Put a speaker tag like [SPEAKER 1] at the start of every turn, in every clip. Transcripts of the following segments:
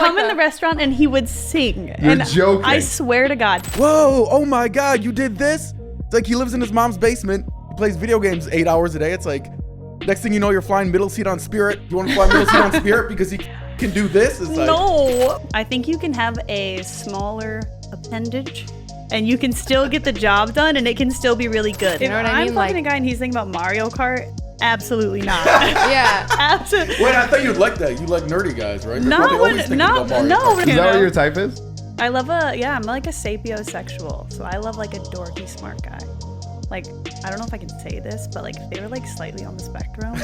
[SPEAKER 1] come in the restaurant and he would sing.
[SPEAKER 2] You're joking.
[SPEAKER 1] I swear to God.
[SPEAKER 2] Whoa, oh my God, you did this? It's like he lives in his mom's basement. He plays video games 8 hours a day. It's like, next thing you know, you're flying middle seat on Spirit. You want to fly middle seat on Spirit because he can do this? It's like,
[SPEAKER 1] no. I think you can have a smaller appendage and you can still get the job done and it can still be really good.
[SPEAKER 3] You know what I mean?
[SPEAKER 1] I'm fucking a guy and he's thinking about Mario Kart. Absolutely not.
[SPEAKER 3] Yeah.
[SPEAKER 1] Absolutely.
[SPEAKER 2] Wait, I thought you'd like that. You like nerdy guys, right?
[SPEAKER 1] No.
[SPEAKER 2] Is
[SPEAKER 1] Is
[SPEAKER 2] that
[SPEAKER 1] that
[SPEAKER 2] what your type is?
[SPEAKER 1] I love I'm like a sapiosexual. So I love like a dorky smart guy. Like, I don't know if I can say this, but like if they were like slightly on the spectrum,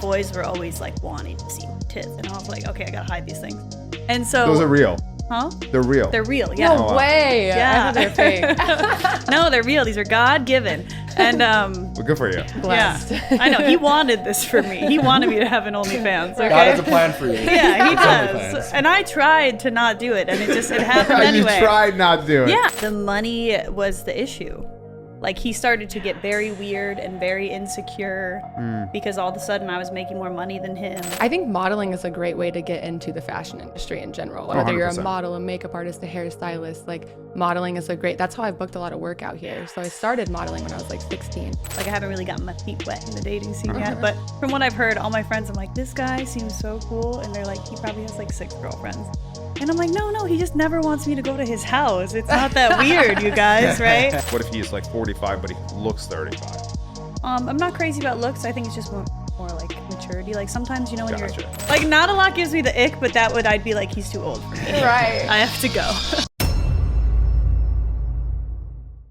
[SPEAKER 1] boys were always like wanting to see my tits. And I was like, okay, I gotta hide these things. And so
[SPEAKER 2] those are real.
[SPEAKER 1] Huh?
[SPEAKER 2] They're real.
[SPEAKER 1] They're real, yeah.
[SPEAKER 3] No way.
[SPEAKER 1] Yeah.
[SPEAKER 3] I thought they're fake.
[SPEAKER 1] No, they're real. These are God-given. And
[SPEAKER 2] well, good for you.
[SPEAKER 3] Blessed.
[SPEAKER 1] Yeah. I know. He wanted this for me. He wanted me to have an OnlyFans. Okay?
[SPEAKER 2] God has a plan for you.
[SPEAKER 1] Yeah, he does. And I tried to not do it, and it happened anyway.
[SPEAKER 2] You tried not to do it.
[SPEAKER 1] Yeah. The money was the issue. Like, he started to get very weird and very insecure because all of a sudden I was making more money than him.
[SPEAKER 3] I think modeling is a great way to get into the fashion industry in general. Whether you're a
[SPEAKER 2] 100%.
[SPEAKER 3] model, a makeup artist, a hairstylist, like modeling is that's how I've booked a lot of work out here. So I started modeling when I was like 16.
[SPEAKER 1] Like, I haven't really gotten my feet wet in the dating scene yet, but from what I've heard, all my friends, I'm like, this guy seems so cool. And they're like, he probably has like 6 girlfriends. And I'm like, no, he just never wants me to go to his house. It's not that weird, you guys, right?
[SPEAKER 4] What if he's like 45, but he looks 35?
[SPEAKER 1] I'm not crazy about looks. I think it's just more like maturity. Like sometimes, you know, when
[SPEAKER 4] Gotcha.
[SPEAKER 1] you're like, not a lot gives me the ick, but I'd be like, he's too old for me.
[SPEAKER 3] Right.
[SPEAKER 1] I have to go.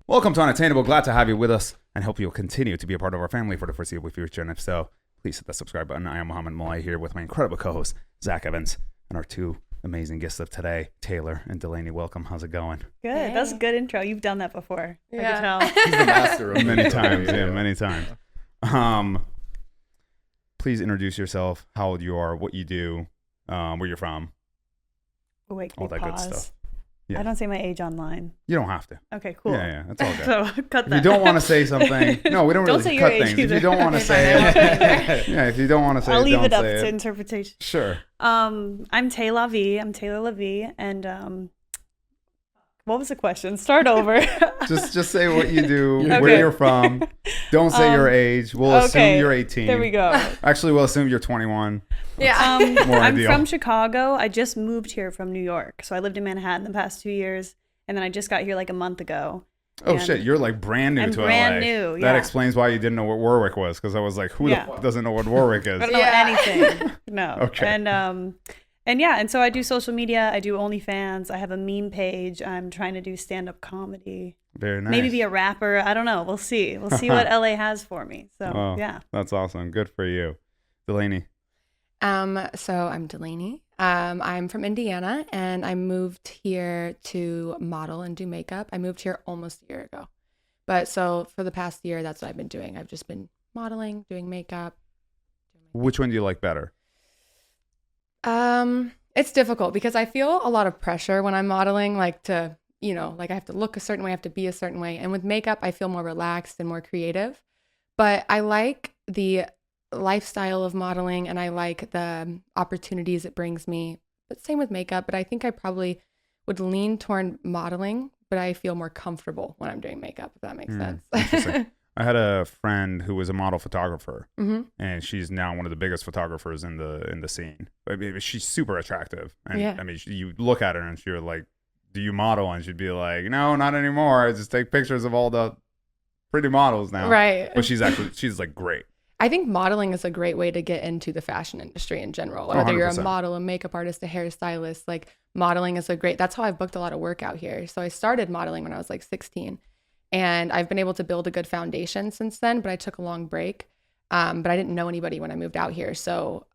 [SPEAKER 4] Welcome to Unattainable. Glad to have you with us and hope you'll continue to be a part of our family for the foreseeable future. And if so, please hit the subscribe button. I am Muhammad Malay here with my incredible co-host, Zach Evans, and our 2 amazing guests of today, Taylor and Delaney. Welcome. How's it going?
[SPEAKER 1] Good.
[SPEAKER 3] Hey.
[SPEAKER 1] That's a good intro. You've done that before. I
[SPEAKER 3] Yeah.
[SPEAKER 1] can tell.
[SPEAKER 2] He's the master of
[SPEAKER 4] Many times. Yeah, many times. Please introduce yourself, how old you are, what you do, where you're from,
[SPEAKER 1] Oh, wait, can
[SPEAKER 4] all
[SPEAKER 1] we
[SPEAKER 4] that good
[SPEAKER 1] pause?
[SPEAKER 4] stuff. Yeah.
[SPEAKER 1] I don't say my age online.
[SPEAKER 4] You don't have to.
[SPEAKER 1] Okay, cool.
[SPEAKER 4] Yeah, that's all good.
[SPEAKER 1] So cut
[SPEAKER 4] If
[SPEAKER 1] that.
[SPEAKER 4] you don't want to say something, no, we don't
[SPEAKER 1] Don't
[SPEAKER 4] really
[SPEAKER 1] say your
[SPEAKER 4] cut
[SPEAKER 1] age
[SPEAKER 4] things. If
[SPEAKER 1] either.
[SPEAKER 4] you don't want to
[SPEAKER 3] Okay,
[SPEAKER 4] say
[SPEAKER 3] fine, I won't
[SPEAKER 4] it, yeah, if you don't want to say
[SPEAKER 1] I'll
[SPEAKER 4] it,
[SPEAKER 1] leave
[SPEAKER 4] don't
[SPEAKER 1] it up
[SPEAKER 4] say
[SPEAKER 1] to
[SPEAKER 4] it.
[SPEAKER 1] interpretation.
[SPEAKER 4] Sure.
[SPEAKER 1] I'm Taylor V. I'm Taylor LaVie, and what was the question? Start over.
[SPEAKER 4] Just say what you do,
[SPEAKER 1] Okay.
[SPEAKER 4] where you're from. Don't say your age. We'll assume you're 18.
[SPEAKER 1] There we go.
[SPEAKER 4] Actually, we'll assume you're 21.
[SPEAKER 3] Yeah.
[SPEAKER 4] More
[SPEAKER 1] I'm
[SPEAKER 4] ideal.
[SPEAKER 1] from Chicago. I just moved here from New York, so I lived in Manhattan the past 2 years, and then I just got here like a month ago.
[SPEAKER 4] Oh
[SPEAKER 1] And
[SPEAKER 4] shit, you're like brand new
[SPEAKER 1] I'm
[SPEAKER 4] to
[SPEAKER 1] brand
[SPEAKER 4] LA.
[SPEAKER 1] new,
[SPEAKER 4] That
[SPEAKER 1] yeah.
[SPEAKER 4] explains why you didn't know what Warwick was, because I was like, who
[SPEAKER 1] Yeah.
[SPEAKER 4] the fuck doesn't know what Warwick is?
[SPEAKER 1] I don't know
[SPEAKER 3] Yeah.
[SPEAKER 1] anything. No.
[SPEAKER 4] Okay.
[SPEAKER 1] And yeah, and so I do social media. I do OnlyFans. I have a meme page. I'm trying to do stand-up comedy.
[SPEAKER 4] Very nice.
[SPEAKER 1] Maybe be a rapper. I don't know. We'll see. We'll see what LA has for me. So
[SPEAKER 4] Oh,
[SPEAKER 1] yeah.
[SPEAKER 4] That's awesome. Good for you. Delaney.
[SPEAKER 3] So I'm Delaney. I'm from Indiana, and I moved here to model and do makeup. I moved here almost a year ago. But so for the past year, that's what I've been doing. I've just been modeling, doing makeup.
[SPEAKER 4] Which one do you like better?
[SPEAKER 3] It's difficult because I feel a lot of pressure when I'm modeling, like I have to look a certain way, I have to be a certain way. And with makeup, I feel more relaxed and more creative. But I like the lifestyle of modeling and I like the opportunities it brings me. But same with makeup, but I think I probably would lean toward modeling, but I feel more comfortable when I'm doing makeup, if that makes sense.
[SPEAKER 4] Interesting. I had a friend who was a model photographer,
[SPEAKER 3] Mm-hmm.
[SPEAKER 4] and she's now one of the biggest photographers in the scene. I mean, she's super attractive, and
[SPEAKER 3] Yeah.
[SPEAKER 4] I mean, you look at her and you're like, "Do you model?" And she'd be like, "No, not anymore. I just take pictures of all the pretty models now."
[SPEAKER 3] Right.
[SPEAKER 4] But she's like great.
[SPEAKER 3] I think modeling is a great way to get into the fashion industry in general. Whether you're a
[SPEAKER 4] 100%.
[SPEAKER 3] model, a makeup artist, a hairstylist, like modeling is that's how I've booked a lot of work out here. So I started modeling when I was like 16 and I've been able to build a good foundation since then, but I took a long break. But I didn't know anybody when I moved out here. So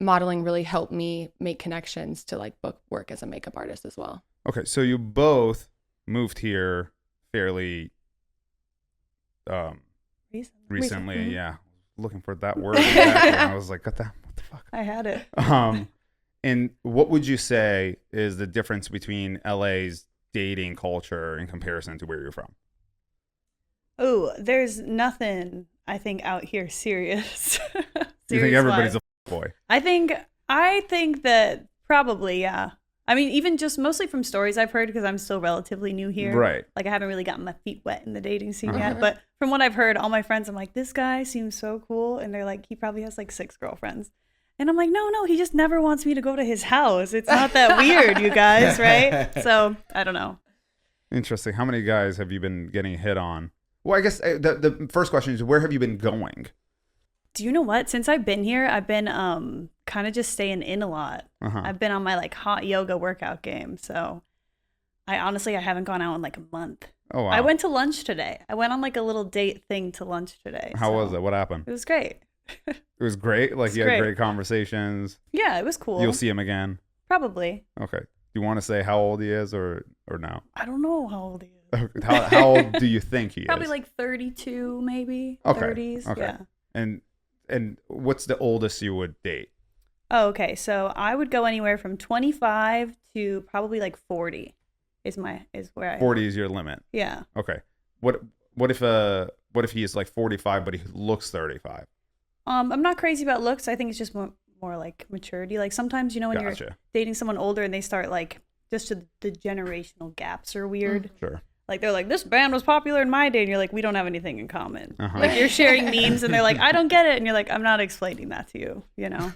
[SPEAKER 3] modeling really helped me make connections to like book work as a makeup artist as well.
[SPEAKER 4] Okay, so you both moved here fairly recently.
[SPEAKER 3] Mhm.
[SPEAKER 4] Yeah, looking for that word. Exactly. And I was like, what the fuck?
[SPEAKER 1] I had it.
[SPEAKER 4] And what would you say is the difference between LA's dating culture in comparison to where you're from?
[SPEAKER 1] Oh, there's nothing I think out here serious.
[SPEAKER 4] You think everybody's a boy?
[SPEAKER 1] I think that Probably, yeah. I mean, even just mostly from stories I've heard, because I'm still relatively new here.
[SPEAKER 4] Right.
[SPEAKER 1] Like, I haven't really gotten my feet wet in the dating scene yet. But from what I've heard, all my friends, I'm like, this guy seems so cool. And they're like, he probably has like 6 girlfriends. And I'm like, no, he just never wants me to go to his house. It's not that weird, you guys, right? So, I don't know.
[SPEAKER 4] Interesting. How many guys have you been getting hit on? Well, I guess the first question is, where have you been going?
[SPEAKER 1] Do you know what? Since I've been here, I've been kind of just staying in a lot. I've been on my like hot yoga workout game. So I haven't gone out in like a month.
[SPEAKER 4] Oh, wow.
[SPEAKER 1] I went to lunch today. I went on like a little date thing to lunch today.
[SPEAKER 4] How was it? What happened?
[SPEAKER 1] It was great.
[SPEAKER 4] It was great? Like you had great conversations?
[SPEAKER 1] Yeah, it was cool.
[SPEAKER 4] You'll see him again?
[SPEAKER 1] Probably.
[SPEAKER 4] Okay. Do you want to say how old he is or no?
[SPEAKER 1] I don't know how old he is.
[SPEAKER 4] How old do you think he is?
[SPEAKER 1] Probably like 32 maybe.
[SPEAKER 4] Okay.
[SPEAKER 1] 30s.
[SPEAKER 4] Okay.
[SPEAKER 1] Yeah.
[SPEAKER 4] And what's the oldest you would date?
[SPEAKER 1] Oh, okay. So I would go anywhere from 25 to probably like 40 is where I
[SPEAKER 4] 40 is your limit.
[SPEAKER 1] Yeah.
[SPEAKER 4] Okay. What if he is like 45 but he looks 35?
[SPEAKER 1] I'm not crazy about looks. I think it's just more like maturity. Like sometimes, when you're dating someone older and they start like just the generational gaps are weird.
[SPEAKER 4] Sure.
[SPEAKER 1] Like they're like, this band was popular in my day, and you're like, we don't have anything in common. Like you're sharing memes, and they're like, I don't get it, and you're like, I'm not explaining that to you, So.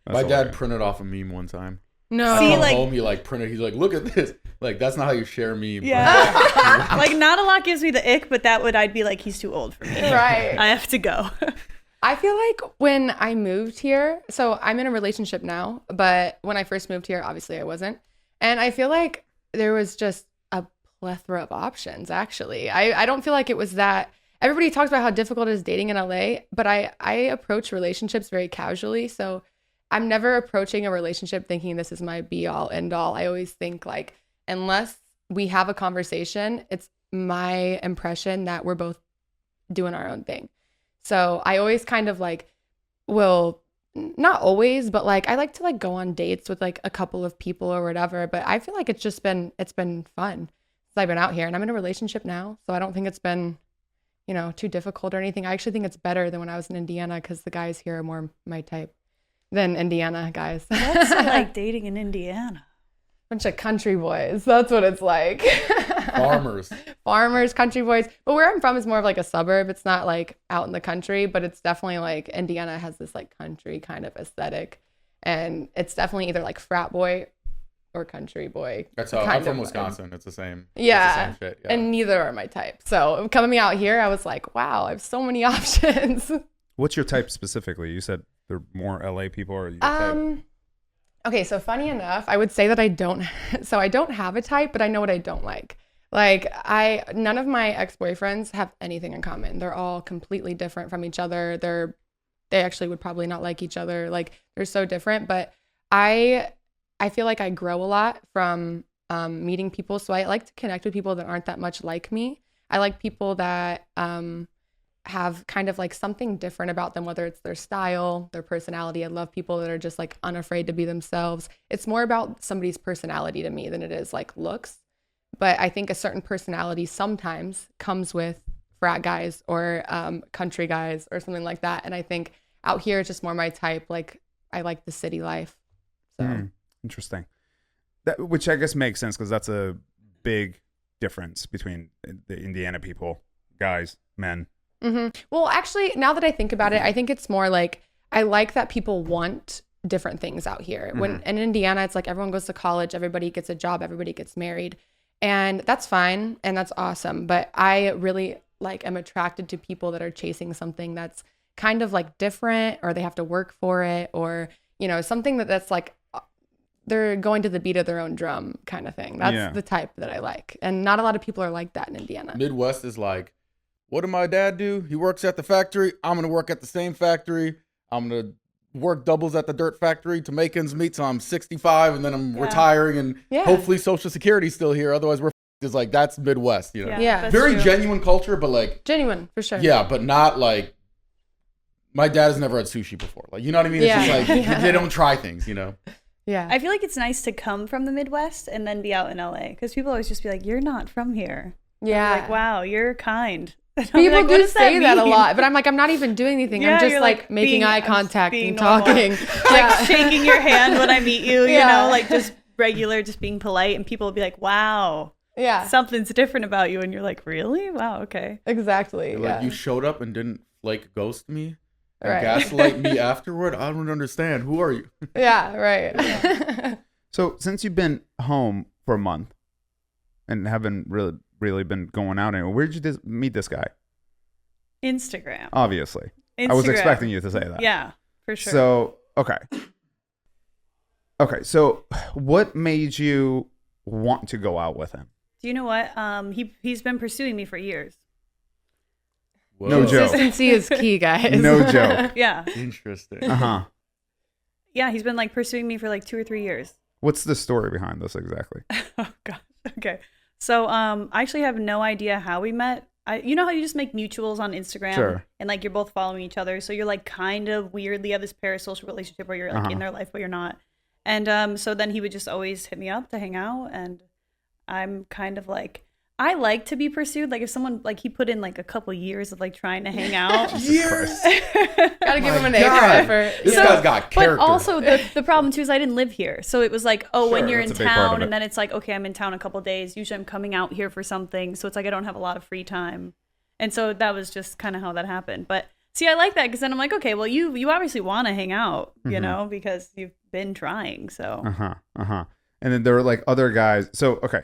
[SPEAKER 2] My dad printed off a meme one time.
[SPEAKER 3] No.
[SPEAKER 1] See,
[SPEAKER 2] home, he like printed. He's like, look at this. Like that's not how you share memes.
[SPEAKER 1] Yeah. Like not a lot gives me the ick, but I'd be like, he's too old for me.
[SPEAKER 3] Right.
[SPEAKER 1] I have to go.
[SPEAKER 3] I feel like when I moved here, so I'm in a relationship now, but when I first moved here, obviously I wasn't. And I feel like there was just a plethora of options, actually. I don't feel like it was that. Everybody talks about how difficult it is dating in LA, but I approach relationships very casually. So I'm never approaching a relationship thinking this is my be all end all. I always think like, unless we have a conversation, it's my impression that we're both doing our own thing. So I always kind of like, well, not always, but like I like to like go on dates with like a couple of people or whatever. But I feel like it's been fun since I've been out here, and I'm in a relationship now. So I don't think it's been, too difficult or anything. I actually think it's better than when I was in Indiana, because the guys here are more my type than Indiana guys.
[SPEAKER 1] What's it like dating in Indiana?
[SPEAKER 3] Bunch of country boys. That's what it's like. Farmers, country boys. But where I'm from is more of like a suburb. It's not like out in the country, but it's definitely like Indiana has this like country kind of aesthetic. And it's definitely either like frat boy or country boy.
[SPEAKER 2] That's how I'm from Wisconsin. It's the same.
[SPEAKER 3] Yeah.
[SPEAKER 2] It's the same shit. Yeah.
[SPEAKER 3] And neither are my type. So coming out here, I was like, wow, I have so many options.
[SPEAKER 4] What's your type specifically? You said they're more LA people, or your type?
[SPEAKER 3] Okay, so funny enough, I would say that I don't have a type, but I know what I don't like. Like none of my ex-boyfriends have anything in common. They're all completely different from each other. They actually would probably not like each other. Like they're so different, but I feel like I grow a lot from meeting people. So I like to connect with people that aren't that much like me. I like people that have kind of like something different about them, whether it's their style, their personality. I love people that are just like unafraid to be themselves. It's more about somebody's personality to me than it is like looks. But I think a certain personality sometimes comes with frat guys or country guys or something like that. And I think out here it's just more my type. Like I like the city life. So
[SPEAKER 4] interesting. Which I guess makes sense, because that's a big difference between the Indiana people, guys, men.
[SPEAKER 3] Mm-hmm. Well, actually, now that I think about it, I think it's more like I like that people want different things out here. When in Indiana, it's like everyone goes to college, everybody gets a job, everybody gets married, and that's fine and that's awesome. But I really am attracted to people that are chasing something that's kind of like different, or they have to work for it, or something that's like they're going to the beat of their own drum kind of thing. That's the type that I like, and not a lot of people are like that in Indiana.
[SPEAKER 2] Midwest is like, what did my dad do? He works at the factory. I'm going to work at the same factory. I'm going to work doubles at the dirt factory to make ends meet. So I'm 65 and then I'm retiring, and hopefully Social Security's still here. Otherwise we're is like, that's Midwest,
[SPEAKER 3] Yeah.
[SPEAKER 2] Very genuine culture, but like.
[SPEAKER 3] Genuine, for sure.
[SPEAKER 2] Yeah, but not like, my dad has never had sushi before. Like, you know what I mean? It's just like, they don't try things,
[SPEAKER 3] Yeah.
[SPEAKER 1] I feel like it's nice to come from the Midwest and then be out in LA, because people always just be like, you're not from here.
[SPEAKER 3] Yeah.
[SPEAKER 1] Like, wow, you're kind.
[SPEAKER 3] People
[SPEAKER 1] like, what
[SPEAKER 3] do
[SPEAKER 1] does
[SPEAKER 3] say that a
[SPEAKER 1] mean?
[SPEAKER 3] lot, but I'm like, I'm not even doing anything.
[SPEAKER 1] Yeah,
[SPEAKER 3] I'm just
[SPEAKER 1] you're,
[SPEAKER 3] like making eye contact
[SPEAKER 1] being
[SPEAKER 3] and
[SPEAKER 1] normal.
[SPEAKER 3] talking.
[SPEAKER 1] Like shaking your hand when I meet you, you
[SPEAKER 3] Yeah.
[SPEAKER 1] know, like just regular, just being polite. And people will be like, wow,
[SPEAKER 3] Yeah,
[SPEAKER 1] something's different about you. And you're like, really? Wow, okay.
[SPEAKER 3] exactly.
[SPEAKER 2] Like
[SPEAKER 3] Yeah.
[SPEAKER 2] you showed up and didn't like ghost me and
[SPEAKER 3] Right.
[SPEAKER 2] gaslight me afterward. I don't understand. Who are you?
[SPEAKER 3] Yeah, right.
[SPEAKER 4] So since you've been home for a month and haven't really been going out anywhere, where did you meet this guy?
[SPEAKER 1] Instagram.
[SPEAKER 4] Obviously. I was expecting you to say that.
[SPEAKER 1] Yeah, for sure.
[SPEAKER 4] So, okay. So what made you want to go out with him?
[SPEAKER 1] Do you know what? He's been pursuing me for years.
[SPEAKER 2] Whoa.
[SPEAKER 4] No joke.
[SPEAKER 3] Consistency is key, guys.
[SPEAKER 4] No joke.
[SPEAKER 1] Yeah.
[SPEAKER 2] Interesting.
[SPEAKER 4] Uh-huh.
[SPEAKER 1] Yeah, he's been like pursuing me for like 2 or 3 years.
[SPEAKER 4] What's the story behind this exactly?
[SPEAKER 1] Oh gosh. Okay. So I actually have no idea how we met. You know how you just make mutuals on Instagram?
[SPEAKER 4] Sure.
[SPEAKER 1] And like you're both following each other. So you're like kind of weirdly have this parasocial relationship where you're like in their life, but you're not. And so then he would just always hit me up to hang out. And I'm kind of like, I like to be pursued. Like if someone, like he put in like a couple years of like trying to hang out.
[SPEAKER 2] Years.
[SPEAKER 3] Gotta give him an A for
[SPEAKER 2] God.
[SPEAKER 3] effort.
[SPEAKER 2] This guy's got character.
[SPEAKER 1] But also the problem too is I didn't live here. So it was like, oh, when
[SPEAKER 4] Sure,
[SPEAKER 1] you're
[SPEAKER 4] that's
[SPEAKER 1] in
[SPEAKER 4] a big part of
[SPEAKER 1] town
[SPEAKER 4] it.
[SPEAKER 1] and then it's like, okay, I'm in town a couple days. Usually I'm coming out here for something. So it's like I don't have a lot of free time. And so that was just kind of how that happened. But see, I like that because then I'm like, okay, well, you obviously want to hang out, you know, because you've been trying. So
[SPEAKER 4] And then there were like other guys. So, okay.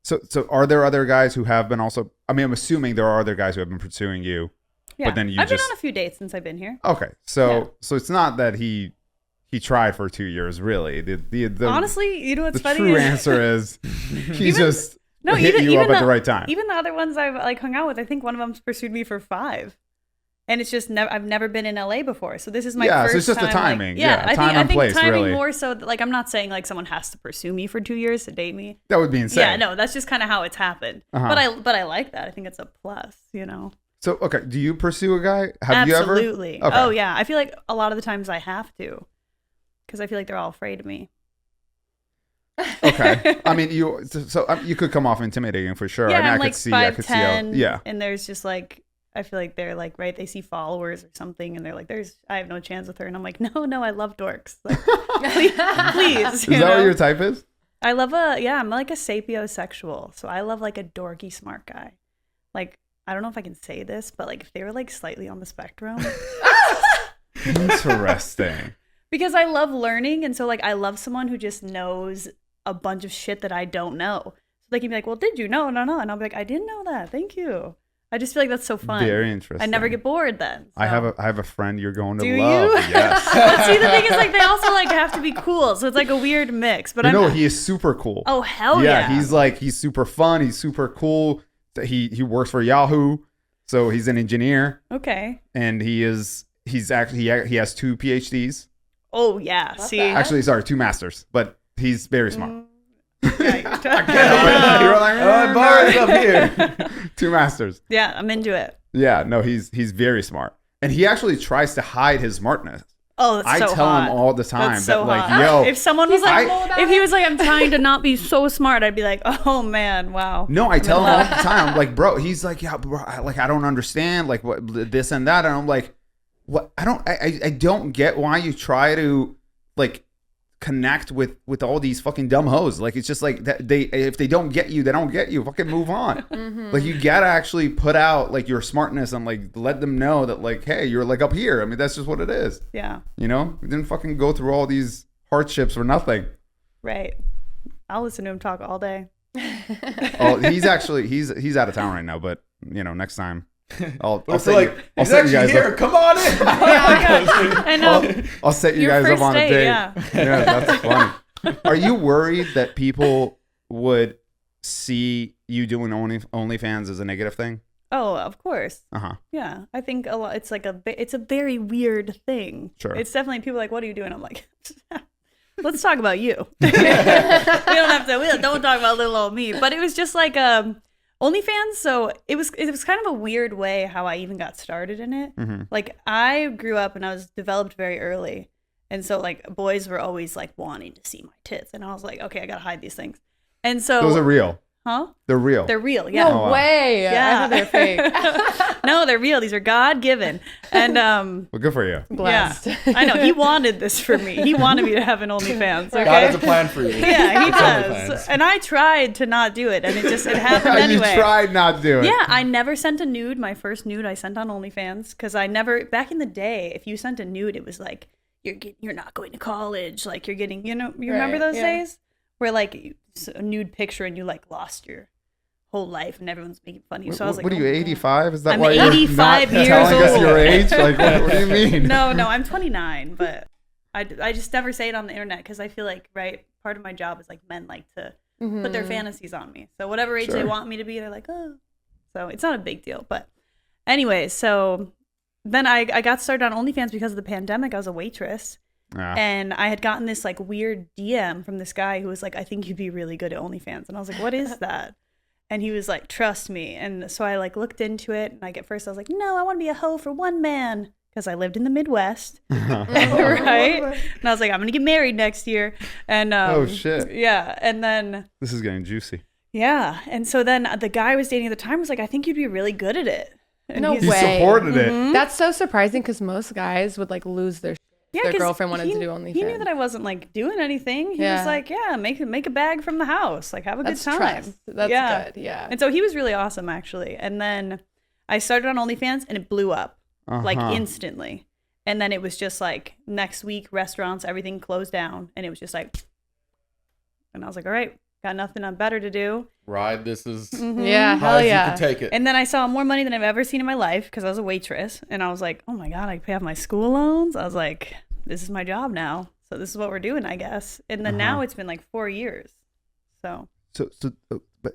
[SPEAKER 4] So are there other guys who have been also, I mean, I'm assuming there are other guys who have been pursuing you,
[SPEAKER 1] yeah,
[SPEAKER 4] but then you
[SPEAKER 1] I've
[SPEAKER 4] just,
[SPEAKER 1] been on a few dates since I've been here.
[SPEAKER 4] okay. So it's not that he tried for 2 years, really. The
[SPEAKER 1] Honestly, you know what's
[SPEAKER 4] the
[SPEAKER 1] funny
[SPEAKER 4] true
[SPEAKER 1] is
[SPEAKER 4] answer is he just hit you up at the right time.
[SPEAKER 1] Even the other ones I've like hung out with, I think one of them's pursued me for 5. And it's just I've never been in LA before, so this is my first
[SPEAKER 4] so it's just
[SPEAKER 1] time.
[SPEAKER 4] the timing.
[SPEAKER 1] Like, yeah,
[SPEAKER 4] time
[SPEAKER 1] I
[SPEAKER 4] and
[SPEAKER 1] think
[SPEAKER 4] place,
[SPEAKER 1] timing
[SPEAKER 4] really.
[SPEAKER 1] more so. That, like I'm not saying like someone has to pursue me for 2 years to date me.
[SPEAKER 4] That would be insane.
[SPEAKER 1] Yeah, no, that's just kind of how it's happened.
[SPEAKER 4] Uh-huh.
[SPEAKER 1] But I like that. I think it's a plus, you know.
[SPEAKER 4] So, okay, do you pursue a guy? Have
[SPEAKER 1] Absolutely.
[SPEAKER 4] you ever? Okay.
[SPEAKER 1] Oh yeah, I feel like a lot of the times I have to, because I feel like they're all afraid of me.
[SPEAKER 4] Okay. I mean, you could come off intimidating for sure.
[SPEAKER 1] Yeah,
[SPEAKER 4] I mean,
[SPEAKER 1] I'm
[SPEAKER 4] I
[SPEAKER 1] like
[SPEAKER 4] could see how,
[SPEAKER 1] 5'10",
[SPEAKER 4] yeah.
[SPEAKER 1] and there's just like I feel like they're like they see followers or something, and they're like, I have no chance with her, and I'm like, no, I love dorks. Like, please.
[SPEAKER 4] Is that what your type is?
[SPEAKER 1] I love I'm like a sapiosexual, so I love like a dorky smart guy. Like I don't know if I can say this, but like if they were like slightly on the spectrum.
[SPEAKER 4] Interesting.
[SPEAKER 1] Because I love learning, and so like I love someone who just knows a bunch of shit that I don't know. So they can be like, well, did you know? No. And I'll be like, I didn't know that. Thank you. I just feel like that's so fun.
[SPEAKER 4] Very interesting.
[SPEAKER 1] I never get bored then. So.
[SPEAKER 4] I have a friend you're going to
[SPEAKER 1] Do
[SPEAKER 4] love.
[SPEAKER 1] you?
[SPEAKER 4] Yes.
[SPEAKER 1] But see, the thing is like they also like have to be cool, so it's like a weird mix. But
[SPEAKER 4] he is super cool.
[SPEAKER 1] Oh hell yeah!
[SPEAKER 4] He's super fun. He's super cool. He works for Yahoo, so he's an engineer.
[SPEAKER 1] Okay.
[SPEAKER 4] And he has 2 PhDs.
[SPEAKER 1] Oh yeah. See.
[SPEAKER 4] Actually, sorry, 2 masters, but he's very smart.
[SPEAKER 1] Yeah,
[SPEAKER 2] Bar is up here.
[SPEAKER 4] 2 masters.
[SPEAKER 1] yeah, I'm into it.
[SPEAKER 4] Yeah, no, he's very smart, and he actually tries to hide his smartness.
[SPEAKER 1] Oh, that's
[SPEAKER 4] I
[SPEAKER 1] so
[SPEAKER 4] tell
[SPEAKER 1] hot.
[SPEAKER 4] him all the time
[SPEAKER 1] That's so
[SPEAKER 4] that like,
[SPEAKER 1] hot.
[SPEAKER 4] yo,
[SPEAKER 1] if someone was like,
[SPEAKER 3] about
[SPEAKER 1] if he was like, I'm trying to not be so smart, I'd be like, oh man, wow.
[SPEAKER 4] no, I tell him all the time. I'm like, bro, he's like, yeah, bro, I don't understand, like what this and that, and I'm like, what? I don't get why you try to like connect with all these fucking dumb hoes. Like it's just like that if they don't get you, they don't get you. Fucking move on. Like you gotta actually put out like your smartness and like let them know that like, hey, you're like up here. I mean, that's just what it is.
[SPEAKER 1] Yeah.
[SPEAKER 4] You know, we didn't fucking go through all these hardships for nothing.
[SPEAKER 1] Right. I'll listen to him talk all day.
[SPEAKER 4] Oh, he's out of town right now, but you know, next time I'll
[SPEAKER 2] It's
[SPEAKER 4] set
[SPEAKER 2] like,
[SPEAKER 4] you, I'll
[SPEAKER 2] he's
[SPEAKER 4] set you
[SPEAKER 2] actually
[SPEAKER 4] guys
[SPEAKER 2] here.
[SPEAKER 4] up.
[SPEAKER 2] Come on in.
[SPEAKER 1] I know.
[SPEAKER 4] I'll set you
[SPEAKER 1] Your
[SPEAKER 4] guys up
[SPEAKER 1] first
[SPEAKER 4] on a
[SPEAKER 1] date,
[SPEAKER 4] date.
[SPEAKER 1] yeah.
[SPEAKER 4] Yeah, that's funny. Are you worried that people would see you doing OnlyFans as a negative thing?
[SPEAKER 1] Oh, of course.
[SPEAKER 4] Uh-huh.
[SPEAKER 1] Yeah. I think a lot. It's like it's a very weird thing.
[SPEAKER 4] Sure.
[SPEAKER 1] It's definitely people are like, what are you doing? I'm like, let's talk about you. We don't talk about little old me. But it was just like OnlyFans. So it was kind of a weird way how I even got started in it.
[SPEAKER 4] Mm-hmm.
[SPEAKER 1] Like I grew up and I was developed very early. And so like boys were always like wanting to see my tits. And I was like, okay, I got to hide these things. And so
[SPEAKER 4] Those are real.
[SPEAKER 1] Huh?
[SPEAKER 4] They're real.
[SPEAKER 1] They're real, yeah.
[SPEAKER 3] No way.
[SPEAKER 1] Yeah.
[SPEAKER 3] I thought they were fake.
[SPEAKER 1] No, they're real. These are God-given. And
[SPEAKER 4] Well, good for you.
[SPEAKER 3] Blessed.
[SPEAKER 1] yeah, I know. He wanted this for me. He wanted me to have an OnlyFans. Okay?
[SPEAKER 2] God has a plan for you.
[SPEAKER 1] Yeah, he
[SPEAKER 2] It's
[SPEAKER 1] does.
[SPEAKER 2] OnlyFans.
[SPEAKER 1] And I tried to not do it, and it happened anyway.
[SPEAKER 4] You tried not to do it.
[SPEAKER 1] Yeah, I never sent a nude. My first nude I sent on OnlyFans because I never, back in the day, if you sent a nude, it was like, you're not going to college. Like you're getting, you remember
[SPEAKER 3] Right,
[SPEAKER 1] those
[SPEAKER 3] yeah.
[SPEAKER 1] days? Where like a nude picture and you like lost your whole life and everyone's making fun of you. So I was like,
[SPEAKER 4] what are you,
[SPEAKER 1] oh my God.
[SPEAKER 4] 85? Is that
[SPEAKER 1] I'm
[SPEAKER 4] why you're
[SPEAKER 1] 85
[SPEAKER 4] not
[SPEAKER 1] years
[SPEAKER 4] telling us
[SPEAKER 1] old.
[SPEAKER 4] your age? Like, what do you mean?
[SPEAKER 1] No, I'm 29, but I just never say it on the internet because I feel like, right, part of my job is like men like to put their fantasies on me. So whatever age they
[SPEAKER 4] Sure.
[SPEAKER 1] want me to be, they're like, oh. So it's not a big deal. But anyways, so then I got started on OnlyFans because of the pandemic. I was a waitress.
[SPEAKER 4] Ah.
[SPEAKER 1] And I had gotten this like weird DM from this guy who was like, I think you'd be really good at OnlyFans. And I was like, what is that? And he was like, trust me. And so I like looked into it. And like at first I was like, no, I want to be a hoe for one man. Because I lived in the Midwest. Right? And I was like, I'm going to get married next year. And
[SPEAKER 4] Oh, shit.
[SPEAKER 1] Yeah. And then,
[SPEAKER 4] This is getting juicy.
[SPEAKER 1] yeah. And so then the guy I was dating at the time was like, I think you'd be really good at it. And
[SPEAKER 3] No
[SPEAKER 1] he's-
[SPEAKER 4] You
[SPEAKER 3] way.
[SPEAKER 4] supported
[SPEAKER 1] Mm-hmm.
[SPEAKER 4] it.
[SPEAKER 3] That's so surprising because most guys would like lose their
[SPEAKER 1] Yeah,
[SPEAKER 3] their
[SPEAKER 1] 'cause
[SPEAKER 3] girlfriend wanted
[SPEAKER 1] he-
[SPEAKER 3] to do OnlyFans.
[SPEAKER 1] He knew that I wasn't like doing anything. He
[SPEAKER 3] Yeah.
[SPEAKER 1] was like, yeah, make a bag from the house. Like have a
[SPEAKER 3] That's
[SPEAKER 1] good time.
[SPEAKER 3] trust. That's
[SPEAKER 1] yeah.
[SPEAKER 3] good. Yeah.
[SPEAKER 1] And so he was really awesome actually. And then I started on OnlyFans and it blew up like
[SPEAKER 4] Uh-huh.
[SPEAKER 1] instantly. And then it was just like next week, restaurants, everything closed down. And it was just like, and I was like, all right, got nothing better to do.
[SPEAKER 2] Right, this is
[SPEAKER 3] Yeah.
[SPEAKER 2] high
[SPEAKER 3] Hell
[SPEAKER 2] as
[SPEAKER 3] yeah.
[SPEAKER 2] you can take it.
[SPEAKER 1] And then I saw more money than I've ever seen in my life because I was a waitress. And I was like, oh my God, I pay off my school loans. I was like, this is my job now. So this is what we're doing, I guess. And then now it's been like 4 years. So
[SPEAKER 4] But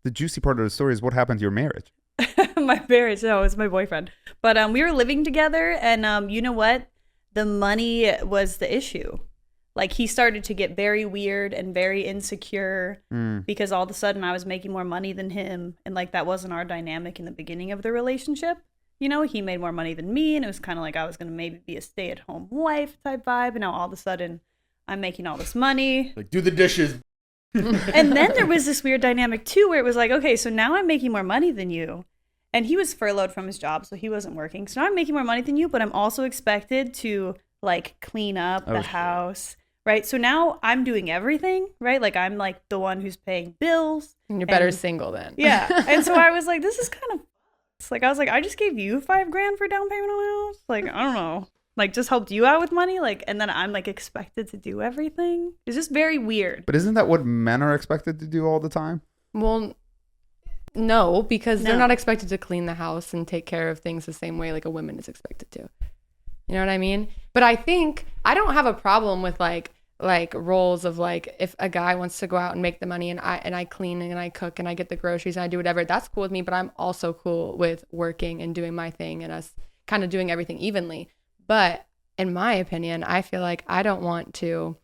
[SPEAKER 4] the juicy part of the story is what happened to your marriage.
[SPEAKER 1] my marriage, no, it's my boyfriend. But we were living together and you know what? The money was the issue. Like he started to get very weird and very insecure because all of a sudden I was making more money than him. And like that wasn't our dynamic in the beginning of the relationship. You know, he made more money than me. And it was kind of like I was going to maybe be a stay-at-home wife type vibe. And now all of a sudden I'm making all this money.
[SPEAKER 2] Like, do the dishes.
[SPEAKER 1] And then there was this weird dynamic too where it was like, okay, so now I'm making more money than you. And he was furloughed from his job, so he wasn't working. So now I'm making more money than you, but I'm also expected to like clean up the house, right? So now I'm doing everything, right? Like I'm like the one who's paying bills.
[SPEAKER 3] And you're better
[SPEAKER 1] and-
[SPEAKER 3] single then.
[SPEAKER 1] Yeah. And so I was like, this is kind of, it's like, I was like, I just gave you $5,000 for down payment on my house. Like, I don't know. Like just helped you out with money. Like, and then I'm like expected to do everything. It's just very weird.
[SPEAKER 4] But isn't that what men are expected to do all the time?
[SPEAKER 3] Well, no, because they're
[SPEAKER 1] No.
[SPEAKER 3] not expected to clean the house and take care of things the same way like a woman is expected to. You know what I mean? But I think I don't have a problem with like roles of like if a guy wants to go out and make the money and I clean and I cook and I get the groceries and I do whatever, that's cool with me, but I'm also cool with working and doing my thing and us kind of doing everything evenly. But in my opinion, I feel like I don't want to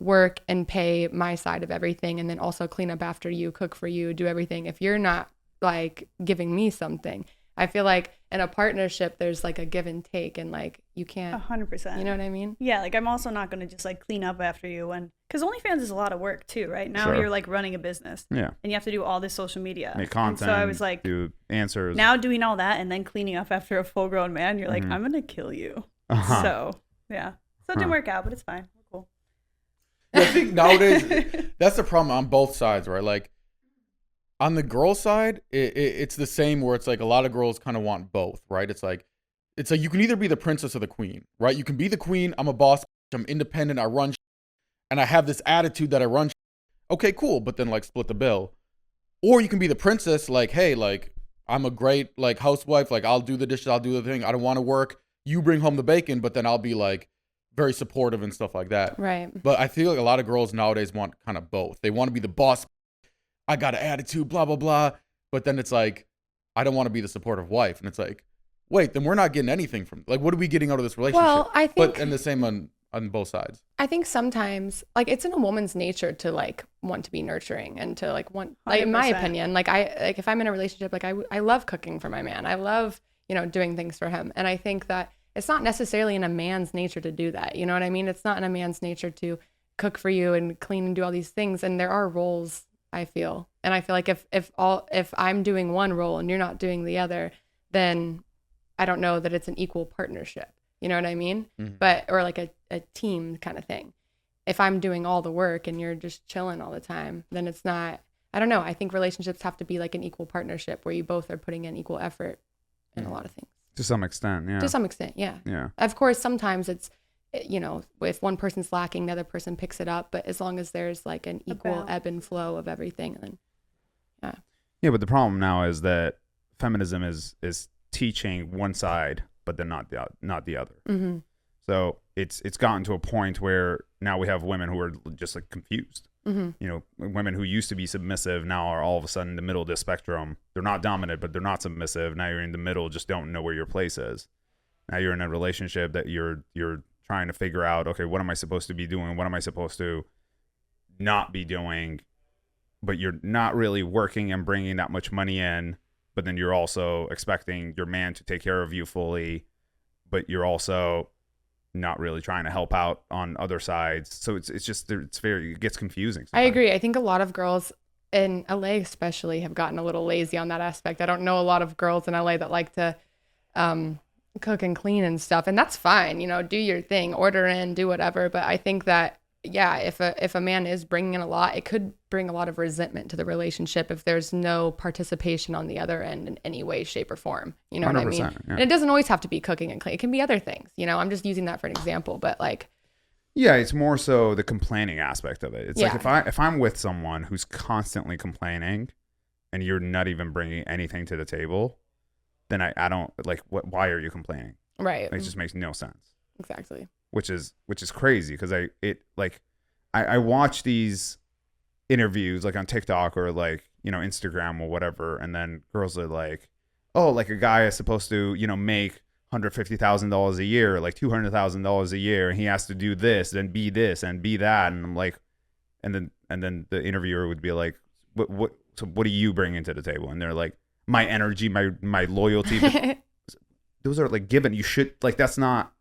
[SPEAKER 3] work and pay my side of everything and then also clean up after you, cook for you, do everything if you're not like giving me something. I feel like in a partnership there's like a give and take and like you can't
[SPEAKER 1] 100%.
[SPEAKER 3] you know what I mean?
[SPEAKER 1] Yeah, like I'm also not going to just like clean up after you because OnlyFans is a lot of work too, right? Now
[SPEAKER 4] Sure.
[SPEAKER 1] you're like running a business
[SPEAKER 4] Yeah.
[SPEAKER 1] and you have to do all this social media.
[SPEAKER 4] Make
[SPEAKER 1] And
[SPEAKER 4] content.
[SPEAKER 1] so I was like,
[SPEAKER 4] do answers.
[SPEAKER 1] now doing all that and then cleaning up after a full grown man, you're like, I'm going to kill you.
[SPEAKER 4] Uh-huh.
[SPEAKER 1] So, yeah. So it didn't work out, but it's fine. We're cool.
[SPEAKER 2] Yeah, I think nowadays that's the problem on both sides, right? Like on the girl side, it's the same where it's like a lot of girls kind of want both, right? It's like you can either be the princess or the queen, right? You can be the queen. I'm a boss. I'm independent. I run, and I have this attitude that I run. Okay, cool. But then like split the bill. Or you can be the princess, like, hey, like I'm a great like housewife. Like I'll do the dishes. I'll do the thing. I don't want to work. You bring home the bacon, but then I'll be like very supportive and stuff like that.
[SPEAKER 3] Right.
[SPEAKER 2] But I feel like a lot of girls nowadays want kind of both. They want to be the boss. I got an attitude, blah, blah, blah. But then it's like, I don't want to be the supportive wife. And it's like, wait, then we're not getting anything from, like, what are we getting out of this relationship?
[SPEAKER 3] Well, I think
[SPEAKER 2] And the same on both sides.
[SPEAKER 3] I think sometimes like it's in a woman's nature to like want to be nurturing and to like want like in my
[SPEAKER 1] 100%.
[SPEAKER 3] opinion, like if I'm in a relationship, like I love cooking for my man. I love, doing things for him. And I think that it's not necessarily in a man's nature to do that. You know what I mean? It's not in a man's nature to cook for you and clean and do all these things. And there are roles I feel. And I feel like if I'm doing one role and you're not doing the other, then I don't know that it's an equal partnership. You know what I mean? But, or like a team kind of thing. If I'm doing all the work and you're just chilling all the time, then it's not, I don't know. I think relationships have to be like an equal partnership where you both are putting in equal effort in a lot of things.
[SPEAKER 4] To some extent, yeah.
[SPEAKER 3] To some extent, yeah.
[SPEAKER 4] Yeah.
[SPEAKER 3] Of course, sometimes it's, you know, if one person's lacking, the other person picks it up. But as long as there's like an equal ebb and flow of everything, then yeah.
[SPEAKER 4] Yeah, but the problem now is that feminism is teaching one side, but then not the other.
[SPEAKER 3] Mm-hmm.
[SPEAKER 4] So it's gotten to a point where now we have women who are just like confused.
[SPEAKER 3] Mm-hmm.
[SPEAKER 4] You know, women who used to be submissive now are all of a sudden in the middle of this spectrum. They're not dominant, but they're not submissive. Now you're in the middle, just don't know where your place is. Now you're in a relationship that you're trying to figure out, okay, what am I supposed to be doing? What am I supposed to not be doing? But you're not really working and bringing that much money in, but then you're also expecting your man to take care of you fully, but you're also not really trying to help out on other sides. So it gets confusing sometimes.
[SPEAKER 3] I agree. I think a lot of girls in LA especially have gotten a little lazy on that aspect. I don't know a lot of girls in LA that like to cook and clean and stuff, and that's fine. You know, do your thing, order in, do whatever. But I think that, yeah, if a man is bringing in a lot, it could bring a lot of resentment to the relationship if there's no participation on the other end in any way, shape, or form. You know what I mean?
[SPEAKER 4] Yeah.
[SPEAKER 3] And it doesn't always have to be cooking and cleaning. It can be other things. You know, I'm just using that for an example, but like,
[SPEAKER 4] yeah, it's more so the complaining aspect of it. It's
[SPEAKER 3] Yeah.
[SPEAKER 4] like if I'm with someone who's constantly complaining, and you're not even bringing anything to the table, then I don't like. Why are you complaining?
[SPEAKER 3] right?
[SPEAKER 4] It just makes no sense.
[SPEAKER 3] Exactly.
[SPEAKER 4] Which is crazy because I watch these interviews like on TikTok or like, you know, Instagram or whatever, and then girls are like, oh, like a guy is supposed to, you know, make $150,000 a year, like $200,000 a year, and he has to do this and be that, and I'm like, and then the interviewer would be like, what do you bring into the table? And they're like, my energy, my loyalty. But those are like given. You should, like, that's not.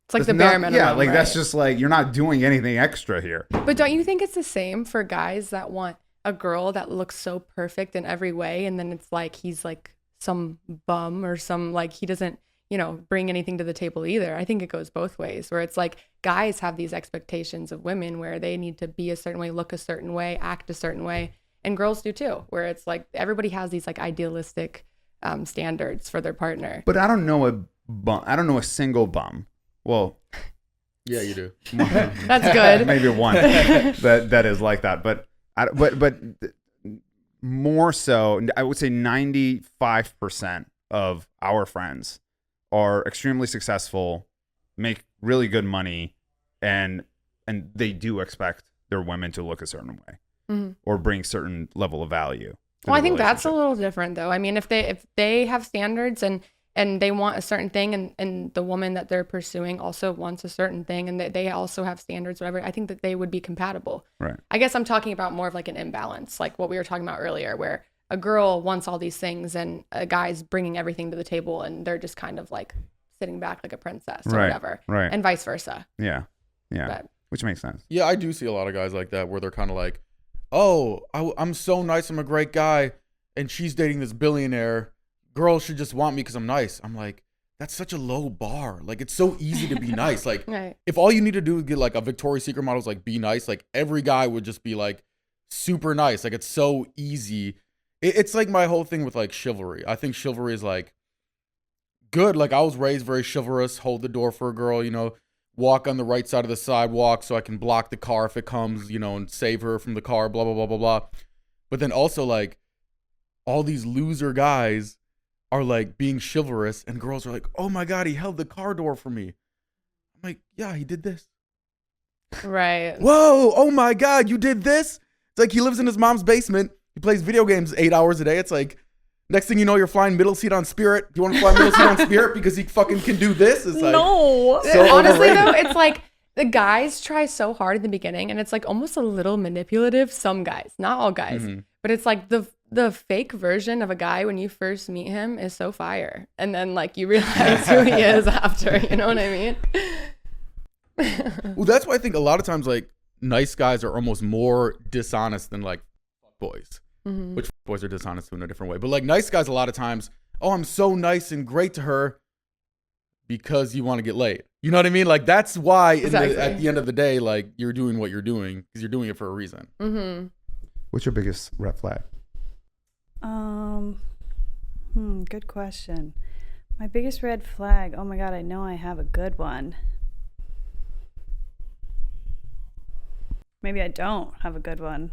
[SPEAKER 3] It's like the bare minimum.
[SPEAKER 4] Yeah, like
[SPEAKER 3] right?
[SPEAKER 4] that's just like, you're not doing anything extra here.
[SPEAKER 3] But don't you think it's the same for guys that want a girl that looks so perfect in every way, and then it's like he's like some bum or some, like, he doesn't, you know, bring anything to the table either? I think it goes both ways, where it's like guys have these expectations of women where they need to be a certain way, look a certain way, act a certain way, and girls do too, where it's like everybody has these like idealistic standards for their partner.
[SPEAKER 4] But I don't know a single bum. Well,
[SPEAKER 2] Yeah, you do.
[SPEAKER 3] That's good.
[SPEAKER 4] Maybe one that is like that, but more so, I would say 95% of our friends are extremely successful, make really good money, and they do expect their women to look a certain way or bring certain level of value.
[SPEAKER 3] Well, I think that's a little different though. I mean, if they have standards and they want a certain thing, and the woman that they're pursuing also wants a certain thing, and they also have standards, whatever, I think that they would be compatible.
[SPEAKER 4] Right.
[SPEAKER 3] I guess I'm talking about more of like an imbalance, like what we were talking about earlier, where a girl wants all these things and a guy's bringing everything to the table, and they're just kind of like sitting back like a princess or whatever.
[SPEAKER 4] Right.
[SPEAKER 3] And vice versa.
[SPEAKER 4] Yeah. Yeah.
[SPEAKER 3] But,
[SPEAKER 4] which makes sense.
[SPEAKER 2] Yeah, I do see a lot of guys like that where they're kind of like, oh, I'm so nice, I'm a great guy, and she's dating this billionaire. Girls should just want me because I'm nice. I'm like, that's such a low bar. Like, it's so easy to be nice. Like,
[SPEAKER 3] right.
[SPEAKER 2] if all you need to do is get like a Victoria's Secret model's like, be nice, like every guy would just be like super nice. Like, it's so easy. It's like my whole thing with like chivalry. I think chivalry is like good. Like, I was raised very chivalrous, hold the door for a girl, you know, walk on the right side of the sidewalk so I can block the car if it comes, you know, and save her from the car, blah, blah, blah, blah, blah. But then also like all these loser guys are like being chivalrous, and girls are like, oh my God, he held the car door for me. I'm like, yeah, he did this.
[SPEAKER 3] Right.
[SPEAKER 2] Whoa, oh my God, you did this? It's like he lives in his mom's basement. He plays video games 8 hours a day. It's like, next thing you know, you're flying middle seat on Spirit. Do you want to fly middle seat on Spirit because he fucking can do this? It's like,
[SPEAKER 1] No.
[SPEAKER 2] so
[SPEAKER 3] Honestly
[SPEAKER 2] overrated.
[SPEAKER 3] though, it's like the guys try so hard in the beginning, and it's like almost a little manipulative. Some guys, not all guys, but it's like the fake version of a guy when you first meet him is so fire, and then like you realize who he is after. You know what I mean?
[SPEAKER 2] Well, that's why I think a lot of times like nice guys are almost more dishonest than like boys,
[SPEAKER 3] Mhm.
[SPEAKER 2] which boys are dishonest in a different way. But like nice guys, a lot of times, oh, I'm so nice and great to her because you want to get laid. You know what I mean? Like that's why
[SPEAKER 3] Exactly.
[SPEAKER 2] at the end of the day, like you're doing what you're doing because you're doing it for a reason.
[SPEAKER 3] Mhm.
[SPEAKER 4] What's your biggest red flag?
[SPEAKER 1] Good question. My biggest red flag. Oh my God, I know I have a good one. Maybe I don't have a good one.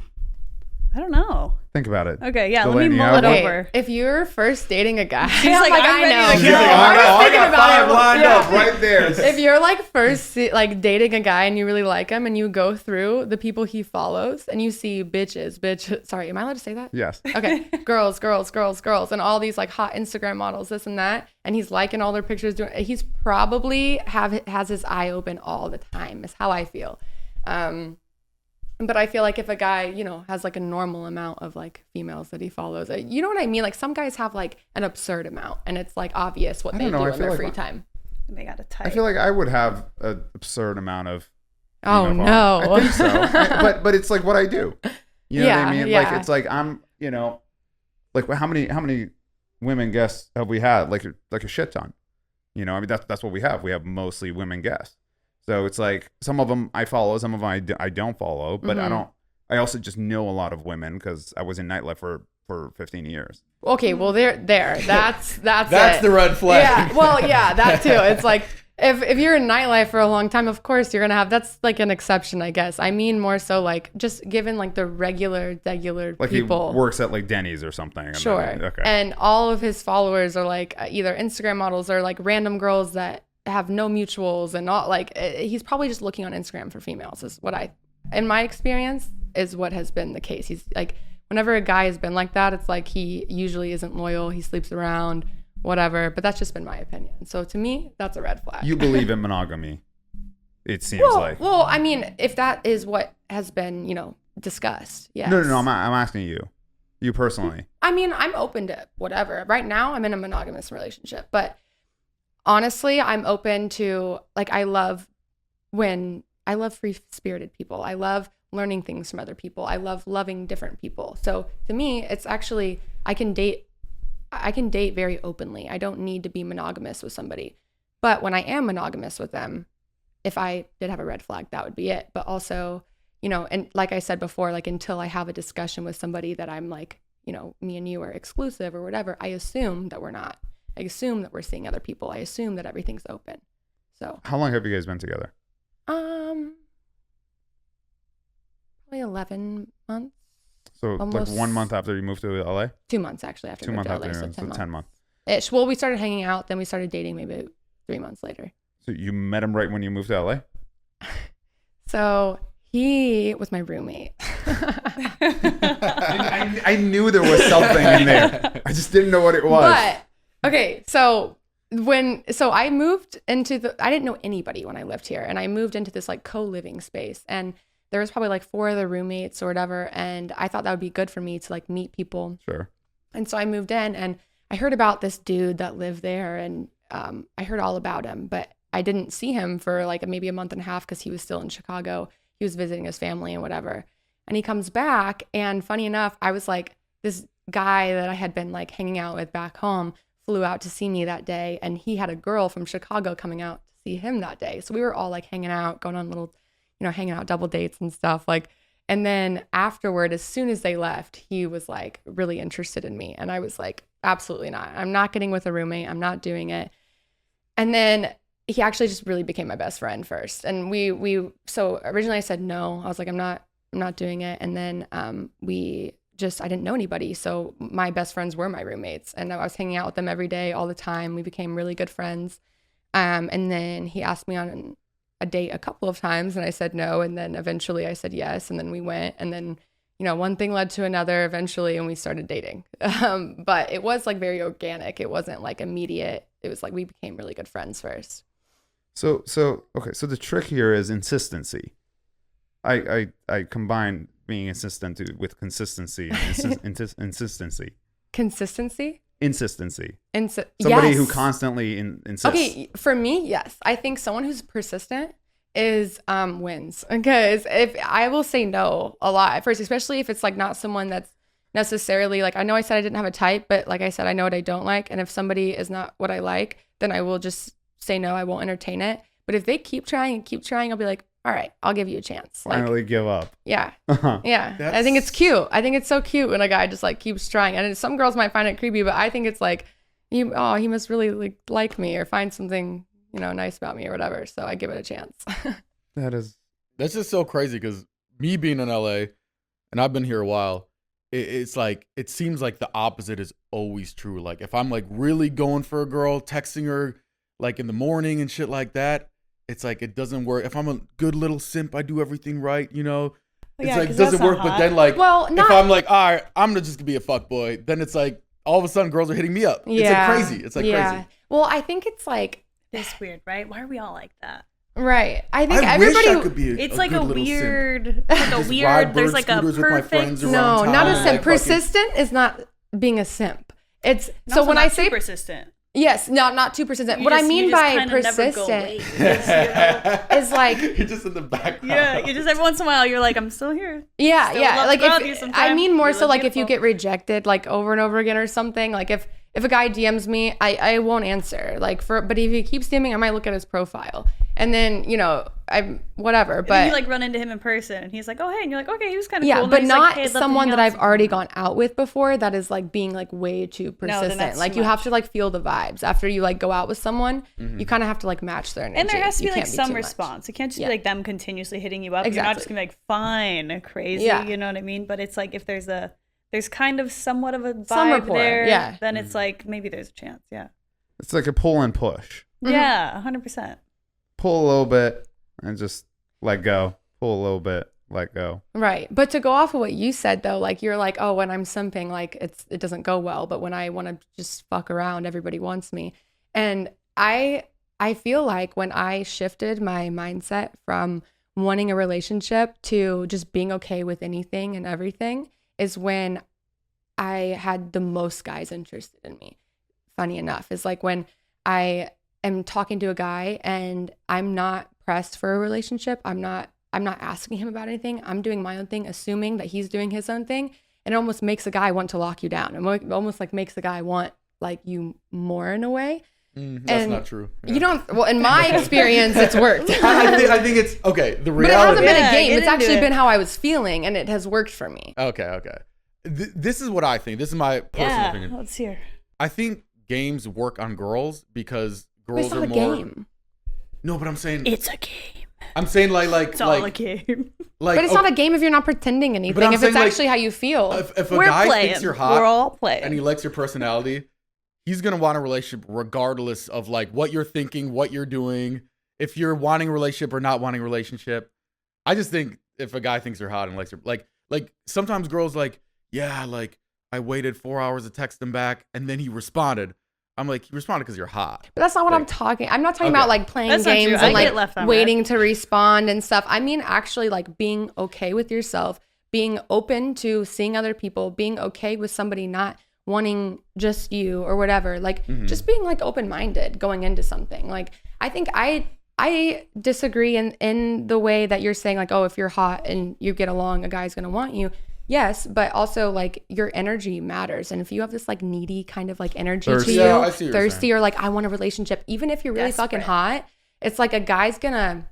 [SPEAKER 1] I don't know.
[SPEAKER 4] Think about it.
[SPEAKER 1] Okay, yeah,
[SPEAKER 4] Delaney,
[SPEAKER 1] let me
[SPEAKER 4] you
[SPEAKER 1] mull
[SPEAKER 4] have
[SPEAKER 1] it
[SPEAKER 4] one?
[SPEAKER 1] over.
[SPEAKER 3] If you're first dating a guy,
[SPEAKER 1] She's like, I'm ready to
[SPEAKER 4] She's
[SPEAKER 1] go.
[SPEAKER 4] like, I got 5 lined up right there.
[SPEAKER 3] If you're like first like dating a guy and you really like him and you go through the people he follows and you see bitch, sorry, am I allowed to say that?
[SPEAKER 4] Yes.
[SPEAKER 3] Okay, girls, and all these like hot Instagram models, this and that, and he's liking all their pictures. He's probably has his eye open all the time. Is how I feel. But I feel like if a guy, you know, has like a normal amount of like females that he follows, you know what I mean? Like some guys have like an absurd amount, and it's like obvious what
[SPEAKER 4] I
[SPEAKER 3] they
[SPEAKER 4] don't know,
[SPEAKER 3] do
[SPEAKER 4] I
[SPEAKER 3] in
[SPEAKER 4] feel
[SPEAKER 3] their
[SPEAKER 4] like
[SPEAKER 3] free
[SPEAKER 4] my-
[SPEAKER 3] time.
[SPEAKER 1] They got a type.
[SPEAKER 4] I feel like I would have an absurd amount of.
[SPEAKER 3] Oh
[SPEAKER 4] female
[SPEAKER 3] no!
[SPEAKER 4] followers. I think so. but it's like what I do. You know what I mean? Like
[SPEAKER 3] Yeah.
[SPEAKER 4] it's like I'm, you know, like how many women guests have we had? Like a shit ton. You know, I mean that's what we have. We have mostly women guests. So it's like some of them I follow, some of them I don't follow, but I also just know a lot of women because I was in nightlife for 15 years.
[SPEAKER 3] Okay, well there. That's
[SPEAKER 2] That's
[SPEAKER 3] it.
[SPEAKER 2] the red flag.
[SPEAKER 3] Yeah, well, yeah, that too. It's like if you're in nightlife for a long time, of course you're gonna have. That's like an exception, I guess. I mean more so like just given like the regular
[SPEAKER 4] Like
[SPEAKER 3] people.
[SPEAKER 4] he works at like Denny's or something. And
[SPEAKER 3] Sure.
[SPEAKER 4] then- okay.
[SPEAKER 3] And all of his followers are like either Instagram models or like random girls that have no mutuals and all. Like he's probably just looking on Instagram for females. Is what in my experience, is what has been the case. He's like, whenever a guy has been like that, it's like he usually isn't loyal. He sleeps around, whatever. But that's just been my opinion. So to me, that's a red flag.
[SPEAKER 4] You believe in monogamy? It seems like.
[SPEAKER 3] Well, I mean, if that is what has been, you know, discussed, yes.
[SPEAKER 4] No. I'm asking you personally.
[SPEAKER 3] I mean, I'm open to whatever. Right now, I'm in a monogamous relationship, but honestly, I'm open to like I love free-spirited people. I love learning things from other people. I love loving different people. So to me, it's actually I can date very openly. I don't need to be monogamous with somebody. But when I am monogamous with them, if I did have a red flag, that would be it. But also, you know, and like I said before, like until I have a discussion with somebody that I'm like, you know, me and you are exclusive or whatever, I assume that we're not. I assume that we're seeing other people. I assume that everything's open. So
[SPEAKER 4] How long have you guys been together?
[SPEAKER 3] probably 11 months.
[SPEAKER 4] So
[SPEAKER 3] Almost-
[SPEAKER 4] like 1 month after you moved to LA?
[SPEAKER 3] 2 months actually after
[SPEAKER 4] 2
[SPEAKER 3] we moved
[SPEAKER 4] months
[SPEAKER 3] to
[SPEAKER 4] after
[SPEAKER 3] LA,
[SPEAKER 4] you
[SPEAKER 3] so
[SPEAKER 4] moved,
[SPEAKER 3] 10
[SPEAKER 4] so 10
[SPEAKER 3] months.
[SPEAKER 4] months.
[SPEAKER 3] Ish. Well, we started hanging out, then we started dating maybe 3 months later.
[SPEAKER 4] So you met him right when you moved to LA?
[SPEAKER 3] So he was my roommate.
[SPEAKER 4] I knew there was something in there. I just didn't know what it was.
[SPEAKER 3] But okay, so I moved into I didn't know anybody when I lived here, and I moved into this like co-living space, and there was probably like 4 other roommates or whatever, and I thought that would be good for me to like meet people.
[SPEAKER 4] Sure.
[SPEAKER 3] And so I moved in, and I heard about this dude that lived there, and I heard all about him, but I didn't see him for like maybe a month and a half because he was still in Chicago. He was visiting his family and whatever. And he comes back, and funny enough, I was like, this guy that I had been like hanging out with back home flew out to see me that day, and he had a girl from Chicago coming out to see him that day. So we were all like hanging out, going on little, you know, hanging out double dates and stuff like. And then afterward, as soon as they left, he was like really interested in me, and I was like, absolutely not. I'm not getting with a roommate. I'm not doing it. And then he actually just really became my best friend first. And so originally I said no. I was like, I'm not doing it. And then I didn't know anybody. So my best friends were my roommates, and I was hanging out with them every day, all the time. We became really good friends. And then he asked me on a date a couple of times, and I said no. And then eventually I said yes. And then we went, and then, you know, one thing led to another eventually, and we started dating. But it was like very organic. It wasn't like immediate. It was like we became really good friends first.
[SPEAKER 4] So okay. So the trick here is insistency. I combine being insistent with consistency. Insistency.
[SPEAKER 3] Consistency?
[SPEAKER 4] Insistency.
[SPEAKER 3] Somebody
[SPEAKER 4] Somebody who constantly insists.
[SPEAKER 3] Okay, for me, yes. I think someone who's persistent is wins, because if I will say no a lot at first, especially if it's like not someone that's necessarily like, I know I said I didn't have a type, but like I said, I know what I don't like. And if somebody is not what I like, then I will just say no, I won't entertain it. But if they keep trying, I'll be like, all right, I'll give you a chance.
[SPEAKER 4] Finally give up.
[SPEAKER 3] Yeah. Yeah. I think it's cute. I think it's so cute when a guy just like keeps trying. And some girls might find it creepy, but I think it's like, he must really like me or find something, nice about me or whatever. So I give it a chance.
[SPEAKER 4] That's
[SPEAKER 2] just so crazy because me being in LA and I've been here a while, it's like, it seems like the opposite is always true. Like if I'm like really going for a girl, texting her like in the morning and shit like that, it's like, it doesn't work. If I'm a good little simp, I do everything right, It's like, it doesn't work. But then like, if I'm like, all right, I'm just gonna be a fuck boy, then it's like, all of a sudden girls are hitting me up. It's like crazy. It's like crazy.
[SPEAKER 3] Well, I think it's like,
[SPEAKER 1] it's weird, right? Why are we all like that?
[SPEAKER 3] Right. I think
[SPEAKER 2] wish I could be
[SPEAKER 1] it's
[SPEAKER 2] a
[SPEAKER 1] like
[SPEAKER 2] good
[SPEAKER 1] a
[SPEAKER 2] little
[SPEAKER 1] weird,
[SPEAKER 2] simp.
[SPEAKER 1] like a weird, there's like a perfect.
[SPEAKER 3] No, not a simp. Persistent is not being a simp. It's so when I say
[SPEAKER 1] persistent.
[SPEAKER 3] Yes, not too persistent. What I mean by persistent is like
[SPEAKER 2] you're just in the background.
[SPEAKER 1] Yeah, you just every once in a while you're like, I'm still here.
[SPEAKER 3] Yeah. Like I mean more so like if you get rejected like over and over again or something. Like if a guy DMs me, I won't answer. But if he keeps DMing, I might look at his profile. And then, I'm whatever. But
[SPEAKER 1] and you like run into him in person and he's like, oh hey, and you're like, okay, he was kind of cool.
[SPEAKER 3] Yeah, but not like, hey, someone that I've already gone out with before that is like being like way too persistent.
[SPEAKER 1] No,
[SPEAKER 3] like you have to like feel the vibes. After you like go out with someone, you kind of have to like match their energy.
[SPEAKER 1] And there has to be like some response. It can't just be like them continuously hitting you up. Exactly. You're not just gonna be like, fine, crazy, you know what I mean? But it's like if there's kind of somewhat of a vibe there, then it's like maybe there's a chance,
[SPEAKER 4] It's like a pull and push.
[SPEAKER 1] Yeah, 100%.
[SPEAKER 4] Pull a little bit and just let go. Pull a little bit, let go.
[SPEAKER 3] Right. But to go off of what you said though, like you're like, oh, when I'm simping, like it doesn't go well. But when I want to just fuck around, everybody wants me. And I feel like when I shifted my mindset from wanting a relationship to just being okay with anything and everything is when I had the most guys interested in me. Funny enough, is like when I am talking to a guy and I'm not pressed for a relationship. I'm not asking him about anything. I'm doing my own thing, assuming that he's doing his own thing. And it almost makes a guy want to lock you down. It almost like makes a guy want like you more in a way.
[SPEAKER 2] That's not true.
[SPEAKER 3] You don't. Well, in my experience, it's worked.
[SPEAKER 2] I think it's okay. The reality.
[SPEAKER 3] But it hasn't been a game. It's actually been how I was feeling, and it has worked for me.
[SPEAKER 2] Okay. This is what I think. This is my personal opinion.
[SPEAKER 1] Let's hear.
[SPEAKER 2] I think games work on girls because girls are more.
[SPEAKER 3] It's not a game.
[SPEAKER 2] No, but I'm saying
[SPEAKER 1] it's a game.
[SPEAKER 2] I'm saying like
[SPEAKER 1] it's all a game.
[SPEAKER 3] Like, but it's not a game if you're not pretending anything. If it's actually how you feel.
[SPEAKER 2] If a guy thinks you're hot,
[SPEAKER 1] we're all playing,
[SPEAKER 2] and he likes your personality, he's gonna want a relationship regardless of like what you're thinking, what you're doing, if you're wanting a relationship or not wanting a relationship. I just think if a guy thinks you're hot and likes your like sometimes girls like, yeah, like I waited 4 hours to text him back and then he responded. I'm like, he responded because you're hot.
[SPEAKER 3] But that's not what I'm talking about like playing games and like waiting to respond and stuff. I mean actually like being okay with yourself, being open to seeing other people, being okay with somebody not wanting just you or whatever. Like just being like open-minded going into something. Like I think I disagree in the way that you're saying like, oh, if you're hot and you get along, a guy's gonna want you. Yes, but also like your energy matters. And if you have this like needy kind of like energy to you, thirsty or like I want a relationship, even if you're really fucking hot, it's like a guy's gonna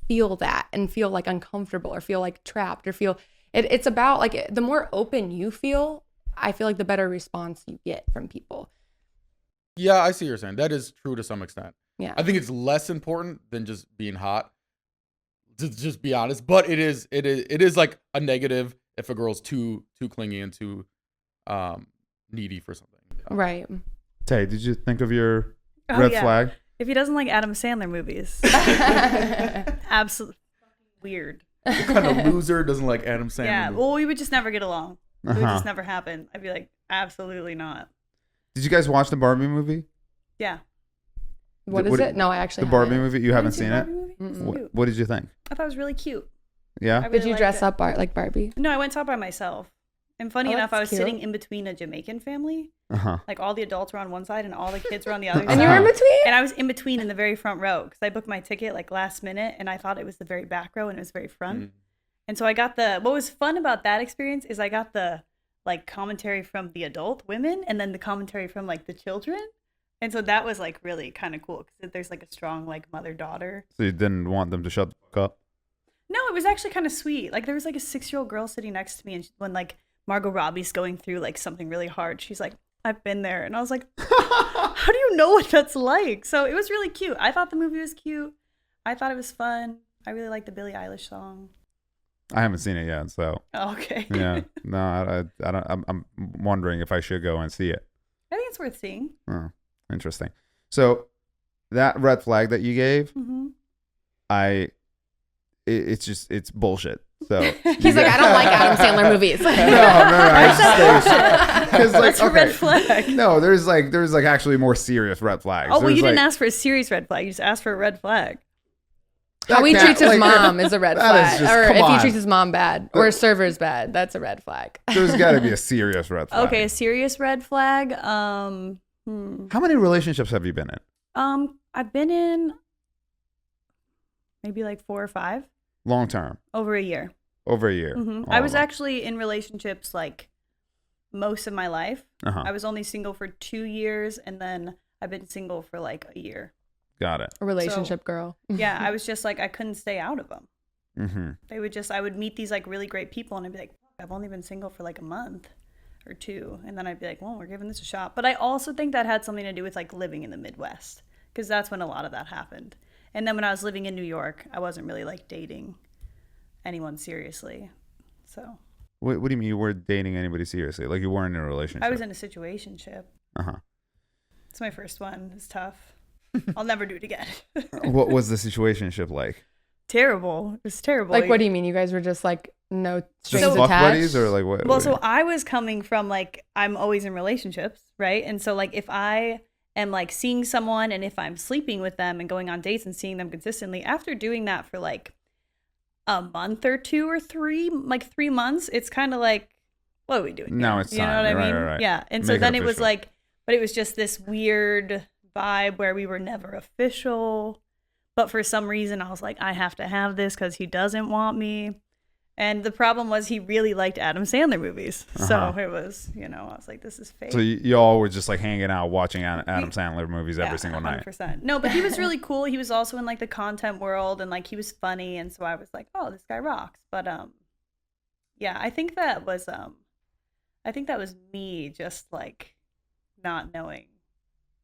[SPEAKER 3] feel that and feel like uncomfortable or feel like trapped or feel it's about like the more open you feel, I feel like the better response you get from people.
[SPEAKER 2] Yeah, I see what you're saying. That is true to some extent.
[SPEAKER 3] Yeah.
[SPEAKER 2] I think it's less important than just being hot. To just be honest, but it is like a negative if a girl's too clingy and too needy for something.
[SPEAKER 3] Right.
[SPEAKER 4] Tay, did you think of your red flag?
[SPEAKER 1] If he doesn't like Adam Sandler movies. Absolutely weird.
[SPEAKER 2] What kind of loser doesn't like Adam Sandler?
[SPEAKER 1] Yeah, well, we would just never get along. It would just never happen. I'd be like, absolutely not.
[SPEAKER 4] Did you guys watch the Barbie movie?
[SPEAKER 1] Yeah.
[SPEAKER 3] What is it? No, I actually
[SPEAKER 4] haven't. The Barbie movie? You haven't seen it? What did you think?
[SPEAKER 1] I thought it was really cute.
[SPEAKER 4] Yeah?
[SPEAKER 1] Really
[SPEAKER 3] did you dress up like Barbie?
[SPEAKER 1] No, I went out by myself. And funny enough, I was sitting in between a Jamaican family. Like all the adults were on one side and all the kids were on the other side.
[SPEAKER 3] And you were in between?
[SPEAKER 1] And I was in between in the very front row because I booked my ticket like last minute and I thought it was the very back row and it was very front. And so I got what was fun about that experience is I got the like commentary from the adult women and then the commentary from like the children. And so that was like really kind of cool because there's like a strong like mother-daughter.
[SPEAKER 4] So you didn't want them to shut the fuck up?
[SPEAKER 1] No, it was actually kind of sweet. Like there was like a 6-year-old girl sitting next to me and when like Margot Robbie's going through like something really hard, she's like, I've been there. And I was like, how do you know what that's like? So it was really cute. I thought the movie was cute. I thought it was fun. I really liked the Billie Eilish song.
[SPEAKER 4] I haven't seen it yet, so.
[SPEAKER 1] Oh, okay.
[SPEAKER 4] Yeah. No, I don't. I'm wondering if I should go and see it.
[SPEAKER 1] I think it's worth seeing.
[SPEAKER 4] Oh, interesting. So that red flag that you gave, it's bullshit. So
[SPEAKER 3] he's like, I don't like Adam Sandler movies.
[SPEAKER 4] no. Because like,
[SPEAKER 1] that's a red flag.
[SPEAKER 4] No, there's like actually more serious red flags.
[SPEAKER 1] Oh, well, you didn't
[SPEAKER 4] like,
[SPEAKER 1] ask for a serious red flag. You just asked for a red flag.
[SPEAKER 3] How he treats his mom is a red flag.
[SPEAKER 4] Just,
[SPEAKER 3] or if
[SPEAKER 4] on.
[SPEAKER 3] he treats his mom bad or his server's bad, that's a red flag.
[SPEAKER 4] There's got to be a serious red flag.
[SPEAKER 1] Okay, a serious red flag.
[SPEAKER 4] How many relationships have you been in?
[SPEAKER 1] I've been in maybe like 4 or 5.
[SPEAKER 4] Long term.
[SPEAKER 1] Over a year.
[SPEAKER 4] Over a year.
[SPEAKER 1] I was actually in relationships like most of my life. I was only single for 2 years and then I've been single for like a year.
[SPEAKER 4] Got it.
[SPEAKER 3] A relationship girl.
[SPEAKER 1] Yeah, I was just like, I couldn't stay out of them. I would meet these like really great people and I'd be like, I've only been single for like a month or 2. And then I'd be like, well, we're giving this a shot. But I also think that had something to do with like living in the Midwest because that's when a lot of that happened. And then when I was living in New York, I wasn't really like dating anyone seriously. So.
[SPEAKER 4] What do you mean you weren't dating anybody seriously? Like you weren't in a relationship?
[SPEAKER 1] I was in a situationship. It's my first one. It's tough. I'll never do it again.
[SPEAKER 4] What was the situationship like?
[SPEAKER 1] Terrible. It was terrible.
[SPEAKER 3] Like, what do you mean? You guys were just like no strings
[SPEAKER 4] just
[SPEAKER 3] attached?
[SPEAKER 4] Buddies or like what?
[SPEAKER 1] Well, so I was coming from like, I'm always in relationships, right? And so like if I am like seeing someone and if I'm sleeping with them and going on dates and seeing them consistently, after doing that for like a month or 2 or 3, like 3 months, it's kind of like, what are we doing?
[SPEAKER 4] No, it's
[SPEAKER 1] you know what I mean?
[SPEAKER 4] Right.
[SPEAKER 1] Yeah. And so then it was like, but it was just this weird vibe where we were never official. But for some reason, I was like, I have to have this because he doesn't want me. And the problem was he really liked Adam Sandler movies. So it was, I was like, this is fake.
[SPEAKER 4] So you all were just like hanging out watching Adam Sandler movies every single
[SPEAKER 1] 100%.
[SPEAKER 4] night.
[SPEAKER 1] No, but he was really cool. He was also in like the content world and like he was funny. And so I was like, oh, this guy rocks. But yeah, I think that was me just like not knowing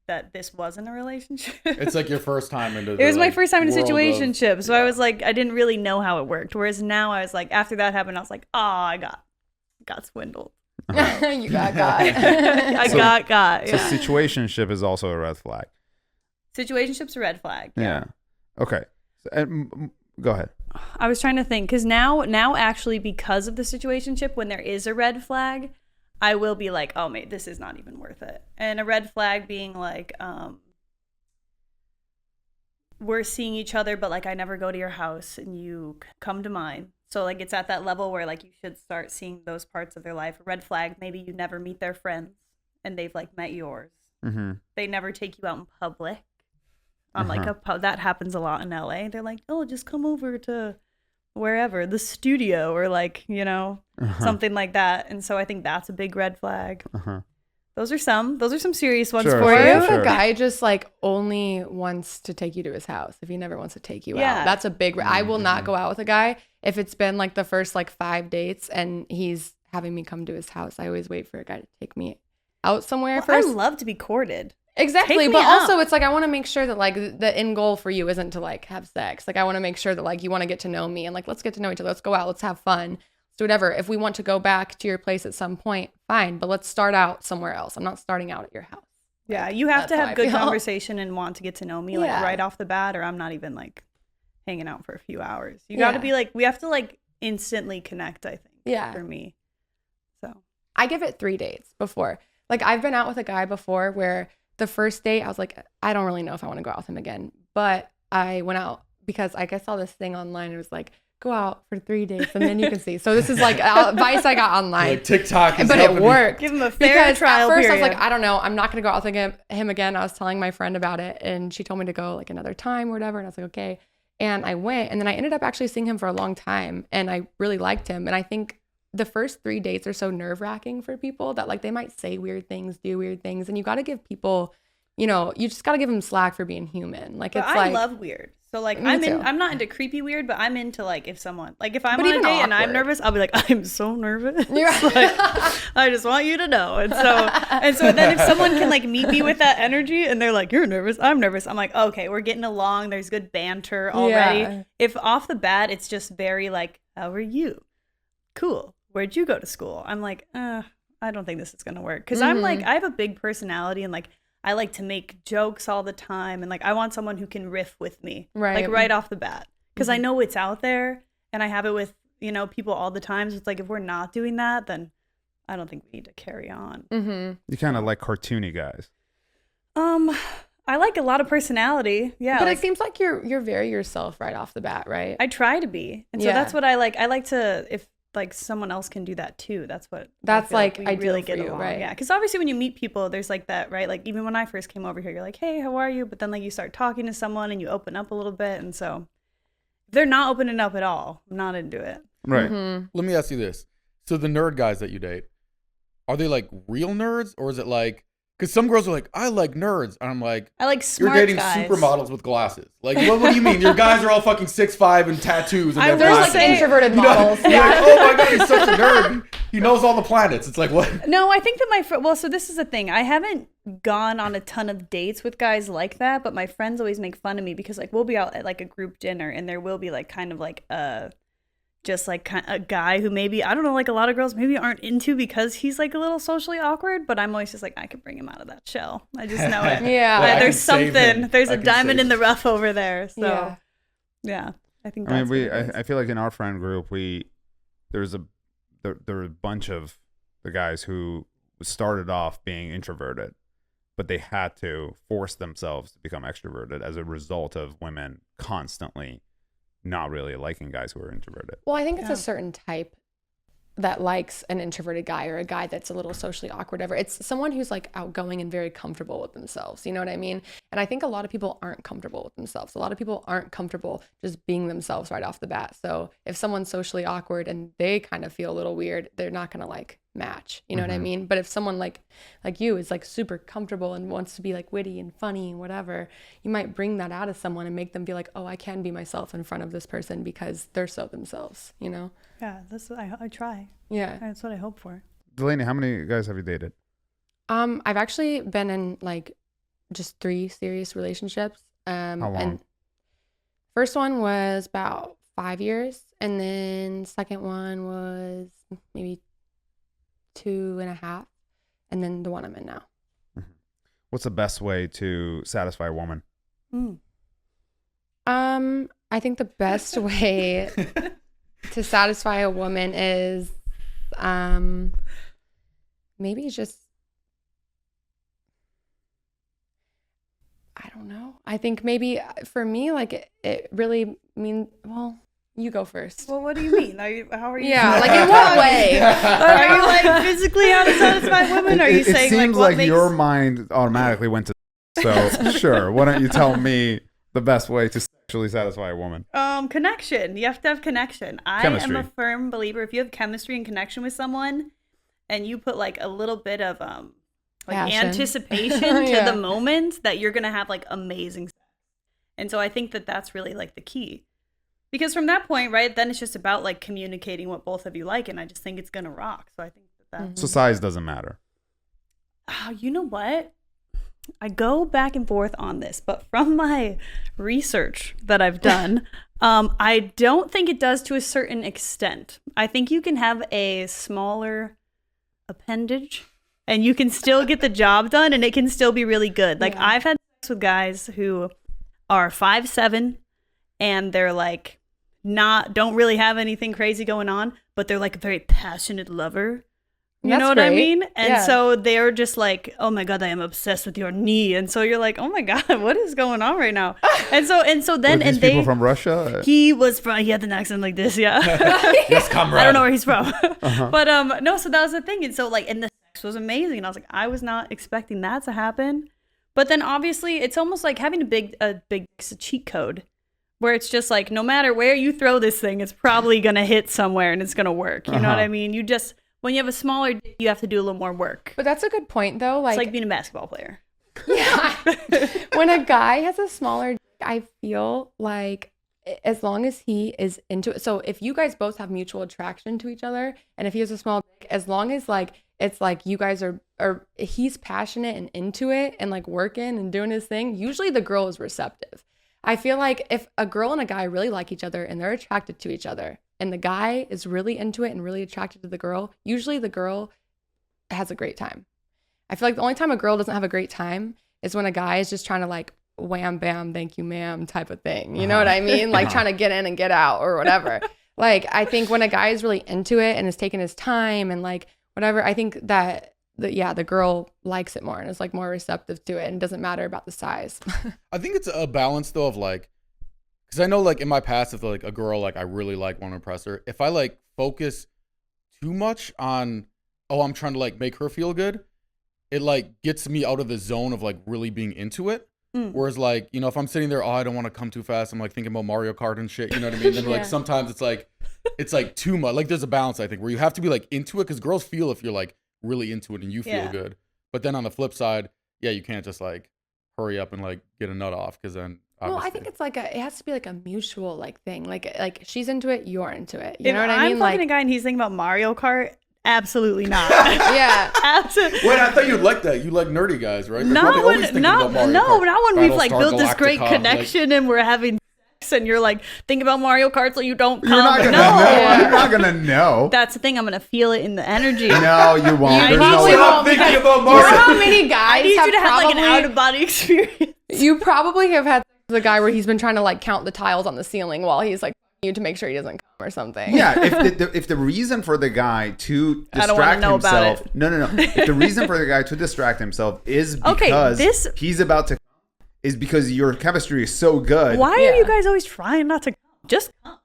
[SPEAKER 1] that this wasn't a relationship.
[SPEAKER 2] It's like your first time into
[SPEAKER 1] it was my first time in a situationship.
[SPEAKER 2] Of,
[SPEAKER 1] so I was like, I didn't really know how it worked. Whereas now I was like, after that happened, I was like, oh, I got swindled.
[SPEAKER 3] You got.
[SPEAKER 1] I got.
[SPEAKER 4] So
[SPEAKER 1] Yeah.
[SPEAKER 4] situationship is also a red flag.
[SPEAKER 1] Situationship's a red flag.
[SPEAKER 4] Yeah. Okay. Go ahead.
[SPEAKER 1] I was trying to think because now actually because of the situationship, when there is a red flag, I will be like, oh, mate, this is not even worth it. And a red flag being like, we're seeing each other, but like I never go to your house and you come to mine. So like it's at that level where like you should start seeing those parts of their life. A red flag, maybe you never meet their friends and they've like met yours. They never take you out in public. On like a pub. That happens a lot in LA. They're like, oh, just come over to wherever, the studio or like, something like that. And so I think that's a big red flag. Those are some serious ones for
[SPEAKER 3] What
[SPEAKER 1] you.
[SPEAKER 3] if a guy just like only wants to take you to his house if he never wants to take you out? That's a big I will not go out with a guy if it's been like the first like 5 dates and he's having me come to his house. I always wait for a guy to take me out somewhere first.
[SPEAKER 1] I love to be courted.
[SPEAKER 3] Exactly, but also it's like I want to make sure that like the end goal for you isn't to like have sex. Like I want to make sure that like you want to get to know me and like let's get to know each other. Let's go out. Let's have fun. Let's do whatever. If we want to go back to your place at some point, fine. But let's start out somewhere else. I'm not starting out at your house.
[SPEAKER 1] Yeah, you have to have good conversation and want to get to know me like right off the bat, or I'm not even like hanging out for a few hours. You got to be like, we have to like instantly connect. I think. Yeah. For me. So
[SPEAKER 3] I give it 3 dates before. Like I've been out with a guy before where the first date, I was like, I don't really know if I want to go out with him again. But I went out because like I saw this thing online. It was like, go out for 3 days and then you can see. So this is like advice I got online.
[SPEAKER 2] Like TikTok is
[SPEAKER 3] but it
[SPEAKER 2] helping me.
[SPEAKER 3] worked.
[SPEAKER 1] Give him a fair
[SPEAKER 3] Because
[SPEAKER 1] trial
[SPEAKER 3] at first
[SPEAKER 1] period.
[SPEAKER 3] I was like, I don't know, I'm not gonna go out with him again. I was telling my friend about it and she told me to go like another time or whatever. And I was like, okay. And I went and then I ended up actually seeing him for a long time and I really liked him. And I think the first 3 dates are so nerve-wracking for people that like they might say weird things, do weird things, and you got to give people, you know, you just got to give them slack for being human. Like,
[SPEAKER 1] but
[SPEAKER 3] it's
[SPEAKER 1] I
[SPEAKER 3] like,
[SPEAKER 1] love weird. So like
[SPEAKER 3] Me too.
[SPEAKER 1] I'm not into creepy weird, but I'm into like if someone like if I'm
[SPEAKER 3] But
[SPEAKER 1] on a
[SPEAKER 3] even
[SPEAKER 1] date and I'm
[SPEAKER 3] awkward.
[SPEAKER 1] nervous, I'll be like, I'm so nervous.
[SPEAKER 3] You're
[SPEAKER 1] Like, I just want you to know. And so then if someone can like meet me with that energy and they're like, you're nervous, I'm nervous, I'm like, okay, we're getting along. There's good banter already.
[SPEAKER 3] Yeah.
[SPEAKER 1] If off the bat it's just very like, how are you? Cool. Where'd you go to school? I'm like, I don't think this is gonna work because I'm like, I have a big personality and like I like to make jokes all the time and like I want someone who can riff with me, like right off the bat, because I know it's out there and I have it with, you know, people all the time. So it's like if we're not doing that, then I don't think we need to carry on.
[SPEAKER 4] You kind of like cartoony guys.
[SPEAKER 1] I like a lot of personality. Yeah,
[SPEAKER 3] but
[SPEAKER 1] like,
[SPEAKER 3] it seems like you're very yourself right off the bat, right?
[SPEAKER 1] I try to be, and so
[SPEAKER 3] Yeah.
[SPEAKER 1] that's what I like. I like to if like someone else can do that too. That's what
[SPEAKER 3] That's,
[SPEAKER 1] I feel
[SPEAKER 3] like,
[SPEAKER 1] we
[SPEAKER 3] ideal
[SPEAKER 1] really
[SPEAKER 3] for
[SPEAKER 1] get
[SPEAKER 3] you,
[SPEAKER 1] along.
[SPEAKER 3] right?
[SPEAKER 1] Yeah, because obviously when you meet people, there's like that, right? Like even when I first came over here, you're like, hey, how are you? But then like you start talking to someone and you open up a little bit, and so if they're not opening up at all, I'm not into it.
[SPEAKER 4] Right.
[SPEAKER 2] Let me ask you this. So the nerd guys that you date, are they like real nerds or is it like, because some girls are like, I like nerds. And I'm like,
[SPEAKER 1] I like
[SPEAKER 2] you're
[SPEAKER 1] smart
[SPEAKER 2] dating
[SPEAKER 1] guys.
[SPEAKER 2] supermodels with glasses. Like, what do you mean? Your guys are all fucking 6'5" and tattoos and
[SPEAKER 1] I
[SPEAKER 2] they have
[SPEAKER 1] will
[SPEAKER 3] There's
[SPEAKER 2] glasses.
[SPEAKER 3] like
[SPEAKER 1] say-
[SPEAKER 3] introverted
[SPEAKER 2] You know,
[SPEAKER 3] models.
[SPEAKER 2] you're like, oh my God, he's such a nerd. He knows all the planets. It's like, what?
[SPEAKER 1] No, I think that well, so this is the thing. I haven't gone on a ton of dates with guys like that, but my friends always make fun of me because like we'll be out at like a group dinner and there will be like kind of like just like a guy who maybe, I don't know, like a lot of girls maybe aren't into because he's like a little socially awkward, but I'm always just like, I could bring him out of that shell. I just know it.
[SPEAKER 3] Yeah.
[SPEAKER 2] Like, I
[SPEAKER 1] There's
[SPEAKER 2] can save
[SPEAKER 1] something,
[SPEAKER 2] him.
[SPEAKER 1] there's
[SPEAKER 2] I
[SPEAKER 1] a
[SPEAKER 2] can
[SPEAKER 1] diamond
[SPEAKER 2] save
[SPEAKER 1] in the
[SPEAKER 2] him.
[SPEAKER 1] rough over there. So
[SPEAKER 3] Yeah.
[SPEAKER 1] yeah, I think
[SPEAKER 4] I
[SPEAKER 1] that's
[SPEAKER 4] mean,
[SPEAKER 1] what it is.
[SPEAKER 4] I feel like in our friend group, there were a bunch of the guys who started off being introverted, but they had to force themselves to become extroverted as a result of women constantly not really liking guys who are introverted.
[SPEAKER 3] Well, I think it's
[SPEAKER 1] Yeah.
[SPEAKER 3] a certain type that likes an introverted guy or a guy that's a little socially awkward, whatever. It's someone who's like outgoing and very comfortable with themselves. You know what I mean? And I think a lot of people aren't comfortable with themselves. A lot of people aren't comfortable just being themselves right off the bat. So if someone's socially awkward and they kind of feel a little weird, they're not going to like match. You know what I mean? But if someone like you is like super comfortable and wants to be like witty and funny and whatever, you might bring that out of someone and make them feel like, oh, I can be myself in front of this person because they're so themselves, you know?
[SPEAKER 1] Yeah, that's what I try.
[SPEAKER 3] Yeah.
[SPEAKER 1] That's what I hope for.
[SPEAKER 4] Delaney, how many guys have you dated?
[SPEAKER 3] I've actually been in like just 3 serious relationships.
[SPEAKER 4] How long?
[SPEAKER 3] And first one was about 5 years, and then second one was maybe 2.5, and then the one I'm in now.
[SPEAKER 4] What's the best way to satisfy a woman?
[SPEAKER 3] I think the best way to satisfy a woman is maybe just, I don't know. I think maybe for me, like it really means, well, you go first.
[SPEAKER 1] Well, what do you mean? How are you?
[SPEAKER 3] Yeah, like in what way?
[SPEAKER 1] Are you like physically how to satisfy women? Or are you
[SPEAKER 4] It
[SPEAKER 1] saying
[SPEAKER 4] seems
[SPEAKER 1] what
[SPEAKER 4] like
[SPEAKER 1] makes...
[SPEAKER 4] your mind automatically went to so sure. Why don't you tell me the best way to sexually satisfy a woman?
[SPEAKER 1] Connection. You have to have connection. I
[SPEAKER 4] Chemistry.
[SPEAKER 1] am a firm believer if you have chemistry and connection with someone and you put like a little bit of like
[SPEAKER 3] Passion.
[SPEAKER 1] anticipation to
[SPEAKER 3] Yeah.
[SPEAKER 1] the moment, that you're going to have like amazing sex. And so I think that that's really like the key. Because from that point, right, then it's just about like communicating what both of you like, and I just think it's going to rock. So I think that
[SPEAKER 4] So size doesn't matter.
[SPEAKER 1] you know what? I go back and forth on this, but from my research that I've done, I don't think it does to a certain extent. I think you can have a smaller appendage and you can still get the job done and it can still be really good. Like
[SPEAKER 3] Yeah.
[SPEAKER 1] I've had sex with guys who are 5'7" and they're like don't really have anything crazy going on, but they're like a very passionate lover. You
[SPEAKER 3] That's
[SPEAKER 1] know what I
[SPEAKER 3] great.
[SPEAKER 1] mean? And
[SPEAKER 3] Yeah.
[SPEAKER 1] so they're just like, oh my God, I am obsessed with your knee. And so you're like, oh my God, what is going on right now? And so then,
[SPEAKER 4] Were these people from Russia?
[SPEAKER 1] he had an accent like this. Yeah.
[SPEAKER 2] Yes, comrade.
[SPEAKER 1] I don't know where he's from. But no, so that was the thing. And so like, and the sex was amazing. And I was like, I was not expecting that to happen. But then obviously it's almost like having a big cheat code where it's just like, no matter where you throw this thing, it's probably going to hit somewhere and it's going to work. You know what I mean? You just, when you have a smaller dick, you have to do a little more work.
[SPEAKER 3] But that's a good point, though.
[SPEAKER 1] It's like being a basketball player.
[SPEAKER 3] Yeah. When a guy has a smaller dick, I feel like as long as he is into it. So if you guys both have mutual attraction to each other, and if he has a small dick, as long as like it's like you guys are he's passionate and into it and like working and doing his thing, usually the girl is receptive. I feel like if a girl and a guy really like each other and they're attracted to each other, and the guy is really into it and really attracted to the girl, usually the girl has a great time. I feel like the only time a girl doesn't have a great time is when a guy is just trying to like wham bam thank you ma'am type of thing. You know what I mean? Like trying to get in and get out or whatever. Like I think when a guy is really into it and is taking his time and like whatever, I think that the girl likes it more and is like more receptive to it and doesn't matter about the size.
[SPEAKER 2] I think it's a balance though of like, because I know like in my past, if like a girl like I really like want to impress her, if I like focus too much on, oh, I'm trying to like make her feel good, it like gets me out of the zone of like really being into it. Whereas like, you know, if I'm sitting there, oh, I don't want to come too fast, I'm like thinking about Mario Kart and shit, you know what I mean? Then like sometimes it's like too much. Like there's a balance, I think, where you have to be like into it, because girls feel if you're like really into it and you feel good. But then on the flip side, yeah, you can't just like hurry up and like get a nut off, because then
[SPEAKER 3] well, I think it's like it has to be like a mutual like thing. Like she's into it, you're into it. You know what I mean?
[SPEAKER 1] I'm fucking a guy and he's thinking about Mario Kart. Absolutely not.
[SPEAKER 3] Yeah.
[SPEAKER 1] Absolutely.
[SPEAKER 2] Wait, I thought you'd like that. You like nerdy guys, right?
[SPEAKER 1] Not when we've like built this great
[SPEAKER 2] Galactica,
[SPEAKER 1] connection and we're having sex and you're like, think about Mario Kart so you don't come.
[SPEAKER 4] You're not gonna know. You're not gonna know.
[SPEAKER 1] That's the thing. I'm gonna feel it in the energy.
[SPEAKER 4] No, you won't.
[SPEAKER 3] You
[SPEAKER 4] There's
[SPEAKER 3] probably
[SPEAKER 4] no
[SPEAKER 3] won't.
[SPEAKER 2] I'm thinking about
[SPEAKER 3] You know
[SPEAKER 2] Mario.
[SPEAKER 3] how many guys
[SPEAKER 1] I need
[SPEAKER 3] have
[SPEAKER 1] you to have like an
[SPEAKER 3] probably-
[SPEAKER 1] out of body experience.
[SPEAKER 3] You probably have had the guy where he's been trying to like count the tiles on the ceiling while he's like you to make sure he doesn't come or something.
[SPEAKER 4] Yeah, if the reason for the guy to
[SPEAKER 1] I don't wanna
[SPEAKER 4] distract
[SPEAKER 1] know about
[SPEAKER 4] himself,
[SPEAKER 1] it.
[SPEAKER 4] no. If the reason for the guy to distract himself is because he's about to, is because your chemistry is so good.
[SPEAKER 1] Why are you guys always trying not to come? Just come.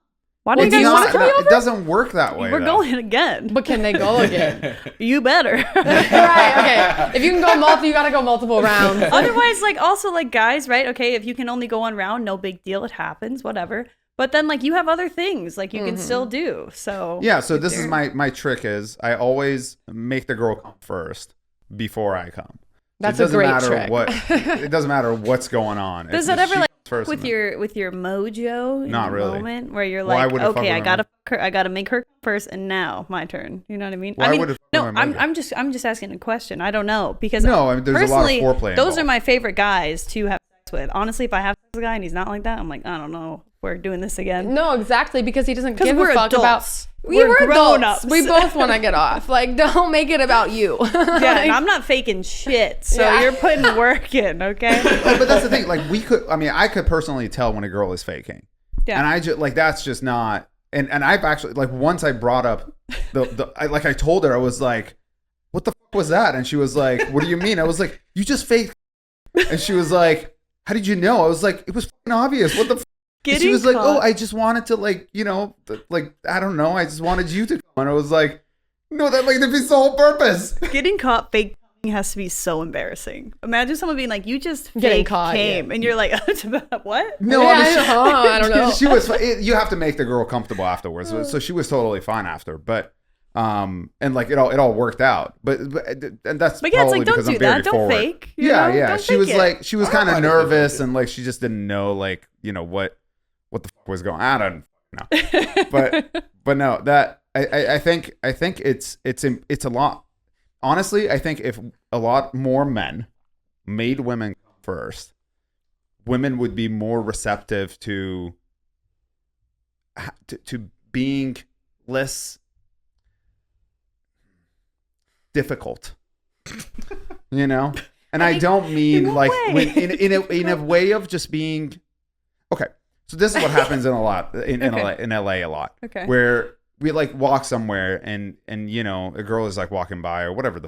[SPEAKER 1] Why do
[SPEAKER 3] Well,
[SPEAKER 1] you guys want to come
[SPEAKER 4] it
[SPEAKER 1] over?
[SPEAKER 4] doesn't work that way.
[SPEAKER 1] We're
[SPEAKER 4] though.
[SPEAKER 1] going again.
[SPEAKER 3] But can they go again?
[SPEAKER 1] You better.
[SPEAKER 3] Right, okay. If you can go you gotta go multiple rounds.
[SPEAKER 1] Otherwise, like also like guys, right? Okay, if you can only go one round, no big deal. It happens, whatever. But then like you have other things like you can still do. So
[SPEAKER 4] Yeah, so this is my trick is I always make the girl come first before I come.
[SPEAKER 3] That's
[SPEAKER 4] so
[SPEAKER 3] a great trick.
[SPEAKER 4] It doesn't matter what's going on.
[SPEAKER 1] Does
[SPEAKER 4] It's
[SPEAKER 1] that
[SPEAKER 4] just
[SPEAKER 1] ever
[SPEAKER 4] she
[SPEAKER 1] like
[SPEAKER 4] comes first
[SPEAKER 1] with
[SPEAKER 4] and then-
[SPEAKER 1] your mojo in
[SPEAKER 4] Not
[SPEAKER 1] the
[SPEAKER 4] really.
[SPEAKER 1] moment where you're
[SPEAKER 4] Why
[SPEAKER 1] like,
[SPEAKER 4] would it fuck
[SPEAKER 1] okay,
[SPEAKER 4] with
[SPEAKER 1] I gotta make her first, and now my turn. You know what I mean?
[SPEAKER 4] Why
[SPEAKER 1] I mean,
[SPEAKER 4] would it fuck
[SPEAKER 1] no,
[SPEAKER 4] with my mojo?
[SPEAKER 1] I'm just asking a question. I don't know because
[SPEAKER 4] No, I mean, there's a lot of
[SPEAKER 1] personally,
[SPEAKER 4] foreplay
[SPEAKER 1] those
[SPEAKER 4] involved.
[SPEAKER 1] are my favorite guys to have sex with. Honestly, if I have sex with a guy and he's not like that, I'm like, I don't know, we're doing this again.
[SPEAKER 3] No, exactly, because he doesn't give
[SPEAKER 1] we're
[SPEAKER 3] a fuck
[SPEAKER 1] adults.
[SPEAKER 3] about.
[SPEAKER 1] We're
[SPEAKER 3] We're
[SPEAKER 1] grown-ups.
[SPEAKER 3] adults. We both want to get off. Like, don't make it about you.
[SPEAKER 1] Yeah, and I'm not faking shit. So
[SPEAKER 3] Yeah.
[SPEAKER 1] you're putting work in, okay?
[SPEAKER 4] But that's the thing. Like I could personally tell when a girl is faking.
[SPEAKER 1] Yeah.
[SPEAKER 4] And I just like that's just not. And I've actually like once I brought up I told her I was like, what the fuck was that? And she was like, what do you mean? I was like, you just faked. And she was like, how did you know? I was like, it was fucking obvious. What the fuck? And she was like, oh, I just wanted to like, you know, like, I don't know. I just wanted you to come. And I was like, no, that like defeats the whole purpose.
[SPEAKER 1] Getting caught fake has to be so embarrassing. Imagine someone being like, you just
[SPEAKER 3] Getting
[SPEAKER 1] fake
[SPEAKER 3] caught,
[SPEAKER 1] came.
[SPEAKER 3] yeah.
[SPEAKER 1] And you're like, what?
[SPEAKER 4] No,
[SPEAKER 3] Yeah,
[SPEAKER 4] I mean,
[SPEAKER 3] I don't know.
[SPEAKER 4] she was. You have to make the girl comfortable afterwards. So she was totally fine after. But and like it all worked out. But and that's
[SPEAKER 1] But yeah, it's
[SPEAKER 4] probably
[SPEAKER 1] like, don't
[SPEAKER 4] because
[SPEAKER 1] do
[SPEAKER 4] I'm very
[SPEAKER 1] that. Don't
[SPEAKER 4] forward.
[SPEAKER 1] fake. You
[SPEAKER 4] Yeah,
[SPEAKER 1] know?
[SPEAKER 4] yeah.
[SPEAKER 1] Don't
[SPEAKER 4] She was
[SPEAKER 1] fake it.
[SPEAKER 4] like, she was kind of
[SPEAKER 2] Alright,
[SPEAKER 4] nervous and like she just didn't know like you know what the fuck was going on. I don't know. But no, that I think it's a lot. Honestly, I think if a lot more men made women come first, women would be more receptive to being less difficult. You know? And I don't mean
[SPEAKER 1] what
[SPEAKER 4] like
[SPEAKER 1] way?
[SPEAKER 4] when, in a way of just being okay. So this is what happens in a lot in
[SPEAKER 1] Okay.
[SPEAKER 4] LA a lot.
[SPEAKER 1] Okay.
[SPEAKER 4] Where we like walk somewhere and you know, a girl is like walking by or whatever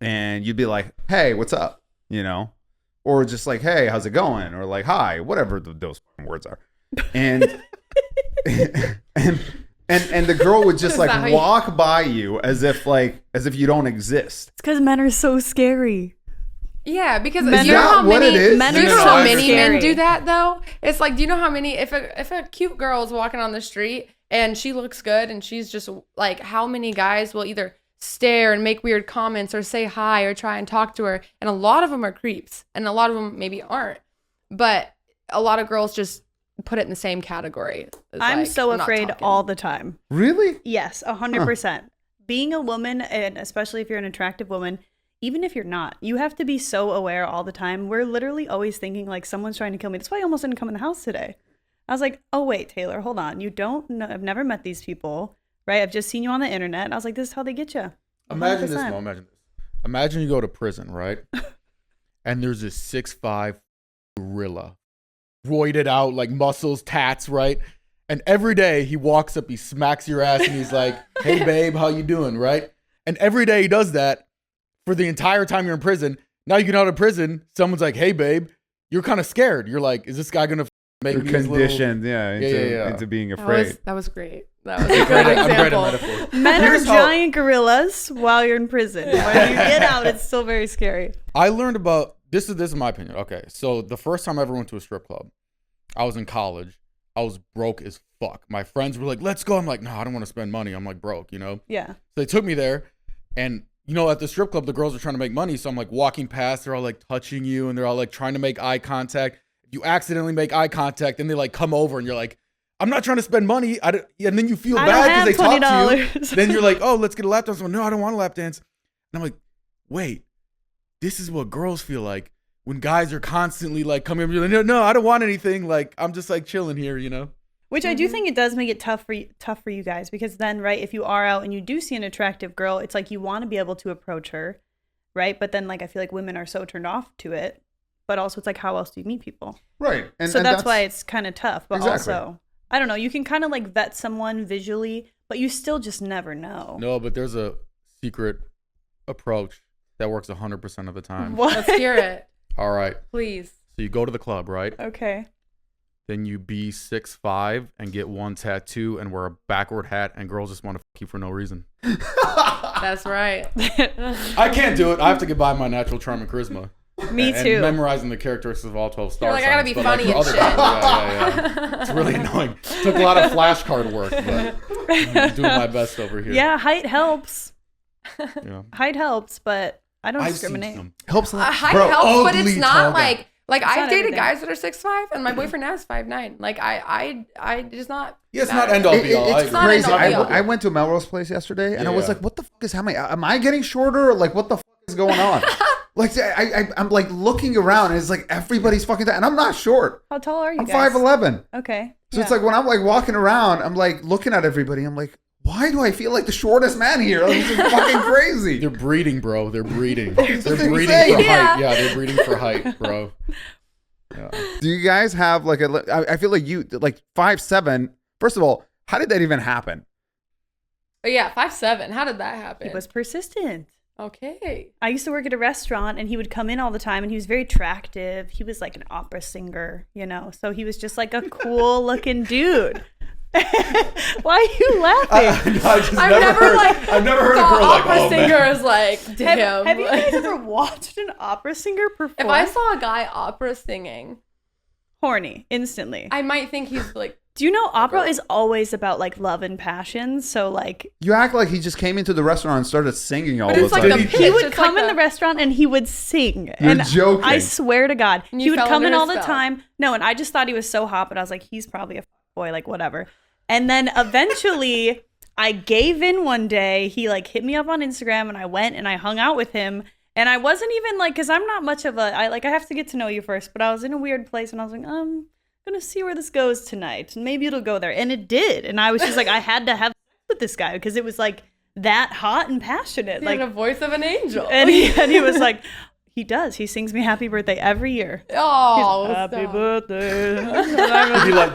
[SPEAKER 4] and you'd be like, hey, what's up? You know, or just like, hey, how's it going? Or like, hi, whatever those words are. And and the girl would just like walk by you as if you don't exist.
[SPEAKER 1] It's because men are so scary.
[SPEAKER 3] Yeah, because
[SPEAKER 1] Men
[SPEAKER 3] you know how many
[SPEAKER 1] men
[SPEAKER 3] do you
[SPEAKER 1] are
[SPEAKER 3] know
[SPEAKER 1] so
[SPEAKER 3] how many
[SPEAKER 1] scary.
[SPEAKER 3] men do that though? It's like, do you know how many if a cute girl is walking on the street and she looks good and she's just like, how many guys will either stare and make weird comments or say hi or try and talk to her? And a lot of them are creeps and a lot of them maybe aren't. But a lot of girls just put it in the same category.
[SPEAKER 1] I'm
[SPEAKER 3] like,
[SPEAKER 1] so
[SPEAKER 3] not
[SPEAKER 1] afraid
[SPEAKER 3] talking.
[SPEAKER 1] all the time.
[SPEAKER 4] Really?
[SPEAKER 1] Yes, 100%. Being a woman, and especially if you're an attractive woman, even if you're not, you have to be so aware all the time. We're literally always thinking like someone's trying to kill me. That's why I almost didn't come in the house today. I was like, oh wait, Taylor, hold on. You don't know, I've never met these people, right? I've just seen you on the internet. And I was like, this is how they get you. 100%.
[SPEAKER 2] Imagine this, Mo. Imagine this. Imagine you go to prison, right? And there's this 6'5" gorilla, roided out, like muscles, tats, right? And every day he walks up, he smacks your ass, and he's like, hey, babe, how you doing, right? And every day he does that for the entire time you're in prison. Now you get out of prison, someone's like, hey, babe, you're kind of scared. You're like, is this guy going to make
[SPEAKER 4] You're
[SPEAKER 2] me his
[SPEAKER 4] conditioned,
[SPEAKER 2] little...
[SPEAKER 4] into being afraid.
[SPEAKER 3] That was great. That was a good
[SPEAKER 2] I'm great at
[SPEAKER 3] example.
[SPEAKER 2] metaphor.
[SPEAKER 1] Men are
[SPEAKER 2] Here's how-
[SPEAKER 1] giant gorillas while you're in prison. When you get out, it's still very scary.
[SPEAKER 2] I learned about this is my opinion. Okay, so the first time I ever went to a strip club, I was in college. I was broke as fuck. My friends were like, "Let's go." I'm like, "No, I don't want to spend money." I'm like broke, you know.
[SPEAKER 1] Yeah.
[SPEAKER 2] So they took me there, and you know, at the strip club, the girls are trying to make money. So I'm like walking past, they're all like touching you, and they're all like trying to make eye contact. If you accidentally make eye contact, then they like come over, and you're like, "I'm not trying to spend money." And then you feel
[SPEAKER 1] I
[SPEAKER 2] bad
[SPEAKER 1] don't
[SPEAKER 2] because they
[SPEAKER 1] have
[SPEAKER 2] talk to you.
[SPEAKER 1] $20.
[SPEAKER 2] Then you're like, "Oh, let's get a lap dance." I'm like, "No, I don't want a lap dance." And I'm like, "Wait, this is what girls feel like when guys are constantly like coming over. You're like, no, I don't want anything. Like, I'm just like chilling here, you know?"
[SPEAKER 1] Which I do think it does make it tough for you guys, because then, right, if you are out and you do see an attractive girl, it's like you want to be able to approach her, right? But then, like, I feel like women are so turned off to it. But also, it's like, how else do you meet people?
[SPEAKER 4] Right. And
[SPEAKER 1] that's why it's kind of tough. But
[SPEAKER 4] Exactly.
[SPEAKER 1] also, I don't know, you can kind of like vet someone visually, but you still just never know.
[SPEAKER 2] No, but there's a secret approach that works 100% of the time.
[SPEAKER 1] What?
[SPEAKER 3] Let's hear it,
[SPEAKER 2] All right.
[SPEAKER 3] please.
[SPEAKER 2] So you go to the club, right?
[SPEAKER 1] Okay.
[SPEAKER 2] Then you be 6'5" and get one tattoo and wear a backward hat, and girls just want to fuck you for no reason.
[SPEAKER 3] That's right.
[SPEAKER 2] I can't do it. I have to get by my natural charm and charisma.
[SPEAKER 1] Me
[SPEAKER 2] and
[SPEAKER 1] too.
[SPEAKER 2] memoring the characteristics of all 12 star
[SPEAKER 3] You're like, I gotta
[SPEAKER 2] signs,
[SPEAKER 3] be
[SPEAKER 2] but, like,
[SPEAKER 3] funny
[SPEAKER 2] for
[SPEAKER 3] and
[SPEAKER 2] other
[SPEAKER 3] shit.
[SPEAKER 2] people, yeah. It's really annoying. Took a lot of flashcard work, but I'm doing my best over here.
[SPEAKER 1] Yeah, height helps.
[SPEAKER 2] Yeah.
[SPEAKER 1] Height helps, but I don't
[SPEAKER 2] I've
[SPEAKER 1] discriminate.
[SPEAKER 2] seen some
[SPEAKER 4] Helps.
[SPEAKER 3] Height
[SPEAKER 4] Bro,
[SPEAKER 3] helps, but it's
[SPEAKER 2] ugly
[SPEAKER 3] not
[SPEAKER 2] tall guy.
[SPEAKER 3] like
[SPEAKER 1] It's
[SPEAKER 3] I've
[SPEAKER 1] not
[SPEAKER 3] dated
[SPEAKER 1] everything.
[SPEAKER 3] guys that are 6'5", and my boyfriend now is 5'9". Like I just not.
[SPEAKER 2] Yeah, it's not
[SPEAKER 3] matter.
[SPEAKER 2] end all be all. I
[SPEAKER 4] It's
[SPEAKER 2] agree.
[SPEAKER 3] not
[SPEAKER 4] crazy.
[SPEAKER 3] end all be all.
[SPEAKER 4] I went to Melrose Place yesterday, and I was
[SPEAKER 2] Yeah.
[SPEAKER 4] like, "What the fuck is happening? Am I getting shorter? Or like, what the fuck is going on?" Like, I'm like looking around, and it's like everybody's fucking and I'm not short.
[SPEAKER 1] How tall are you
[SPEAKER 4] I'm
[SPEAKER 1] guys?
[SPEAKER 4] 5'11".
[SPEAKER 1] Okay.
[SPEAKER 4] So it's like when I'm like walking around, I'm like looking at everybody. I'm like, why do I feel like the shortest man here? Like, this is fucking crazy.
[SPEAKER 2] They're breeding, bro. They're breeding. They're breeding
[SPEAKER 4] insane.
[SPEAKER 2] for
[SPEAKER 3] Yeah.
[SPEAKER 2] height. Yeah, they're breeding for height, bro. Yeah.
[SPEAKER 4] Do you guys have like I feel like you like 5'7". First of all, how did that even happen?
[SPEAKER 3] But yeah, 5'7". How did that happen?
[SPEAKER 1] He was persistent.
[SPEAKER 3] Okay.
[SPEAKER 1] I used to work at a restaurant, and he would come in all the time, and he was very attractive. He was like an opera singer, you know, so he was just like a cool looking dude. Why are you laughing?
[SPEAKER 2] I've
[SPEAKER 3] I've
[SPEAKER 2] never heard a
[SPEAKER 3] saw
[SPEAKER 2] girl like,
[SPEAKER 3] opera
[SPEAKER 2] "Oh, man."
[SPEAKER 3] singer is like, damn.
[SPEAKER 1] Have you guys ever watched an opera singer perform?
[SPEAKER 3] If I saw a guy opera singing,
[SPEAKER 1] horny instantly.
[SPEAKER 3] I might think he's like.
[SPEAKER 1] Do you know opera is always about like love and passion? So like
[SPEAKER 4] You act like he just came into the restaurant and started singing all
[SPEAKER 3] But
[SPEAKER 4] the
[SPEAKER 3] it's like
[SPEAKER 4] time.
[SPEAKER 3] the
[SPEAKER 1] he
[SPEAKER 3] pitch,
[SPEAKER 1] would
[SPEAKER 3] it's
[SPEAKER 1] come
[SPEAKER 3] like
[SPEAKER 1] in the restaurant and he would sing.
[SPEAKER 4] You're
[SPEAKER 1] and
[SPEAKER 4] joking.
[SPEAKER 1] I swear to God,
[SPEAKER 3] And
[SPEAKER 1] he
[SPEAKER 3] you
[SPEAKER 1] would
[SPEAKER 3] fell
[SPEAKER 1] come in
[SPEAKER 3] under
[SPEAKER 1] all
[SPEAKER 3] his
[SPEAKER 1] the
[SPEAKER 3] spell.
[SPEAKER 1] time. No, and I just thought he was so hot, but I was like, he's probably a boy, like whatever. And then eventually, I gave in one day. He like hit me up on Instagram, and I went and I hung out with him. And I wasn't even like, because I'm not much of a, I have to get to know you first. But I was in a weird place, and I was like, I'm gonna see where this goes tonight, and maybe it'll go there. And it did. And I was just like, I had to have sex with this guy because it was like that hot and passionate.
[SPEAKER 3] He
[SPEAKER 1] Like
[SPEAKER 3] had a voice of an angel.
[SPEAKER 1] and he was like, He does. He sings me happy birthday every year.
[SPEAKER 3] Oh,
[SPEAKER 1] Happy
[SPEAKER 3] stop.
[SPEAKER 1] birthday.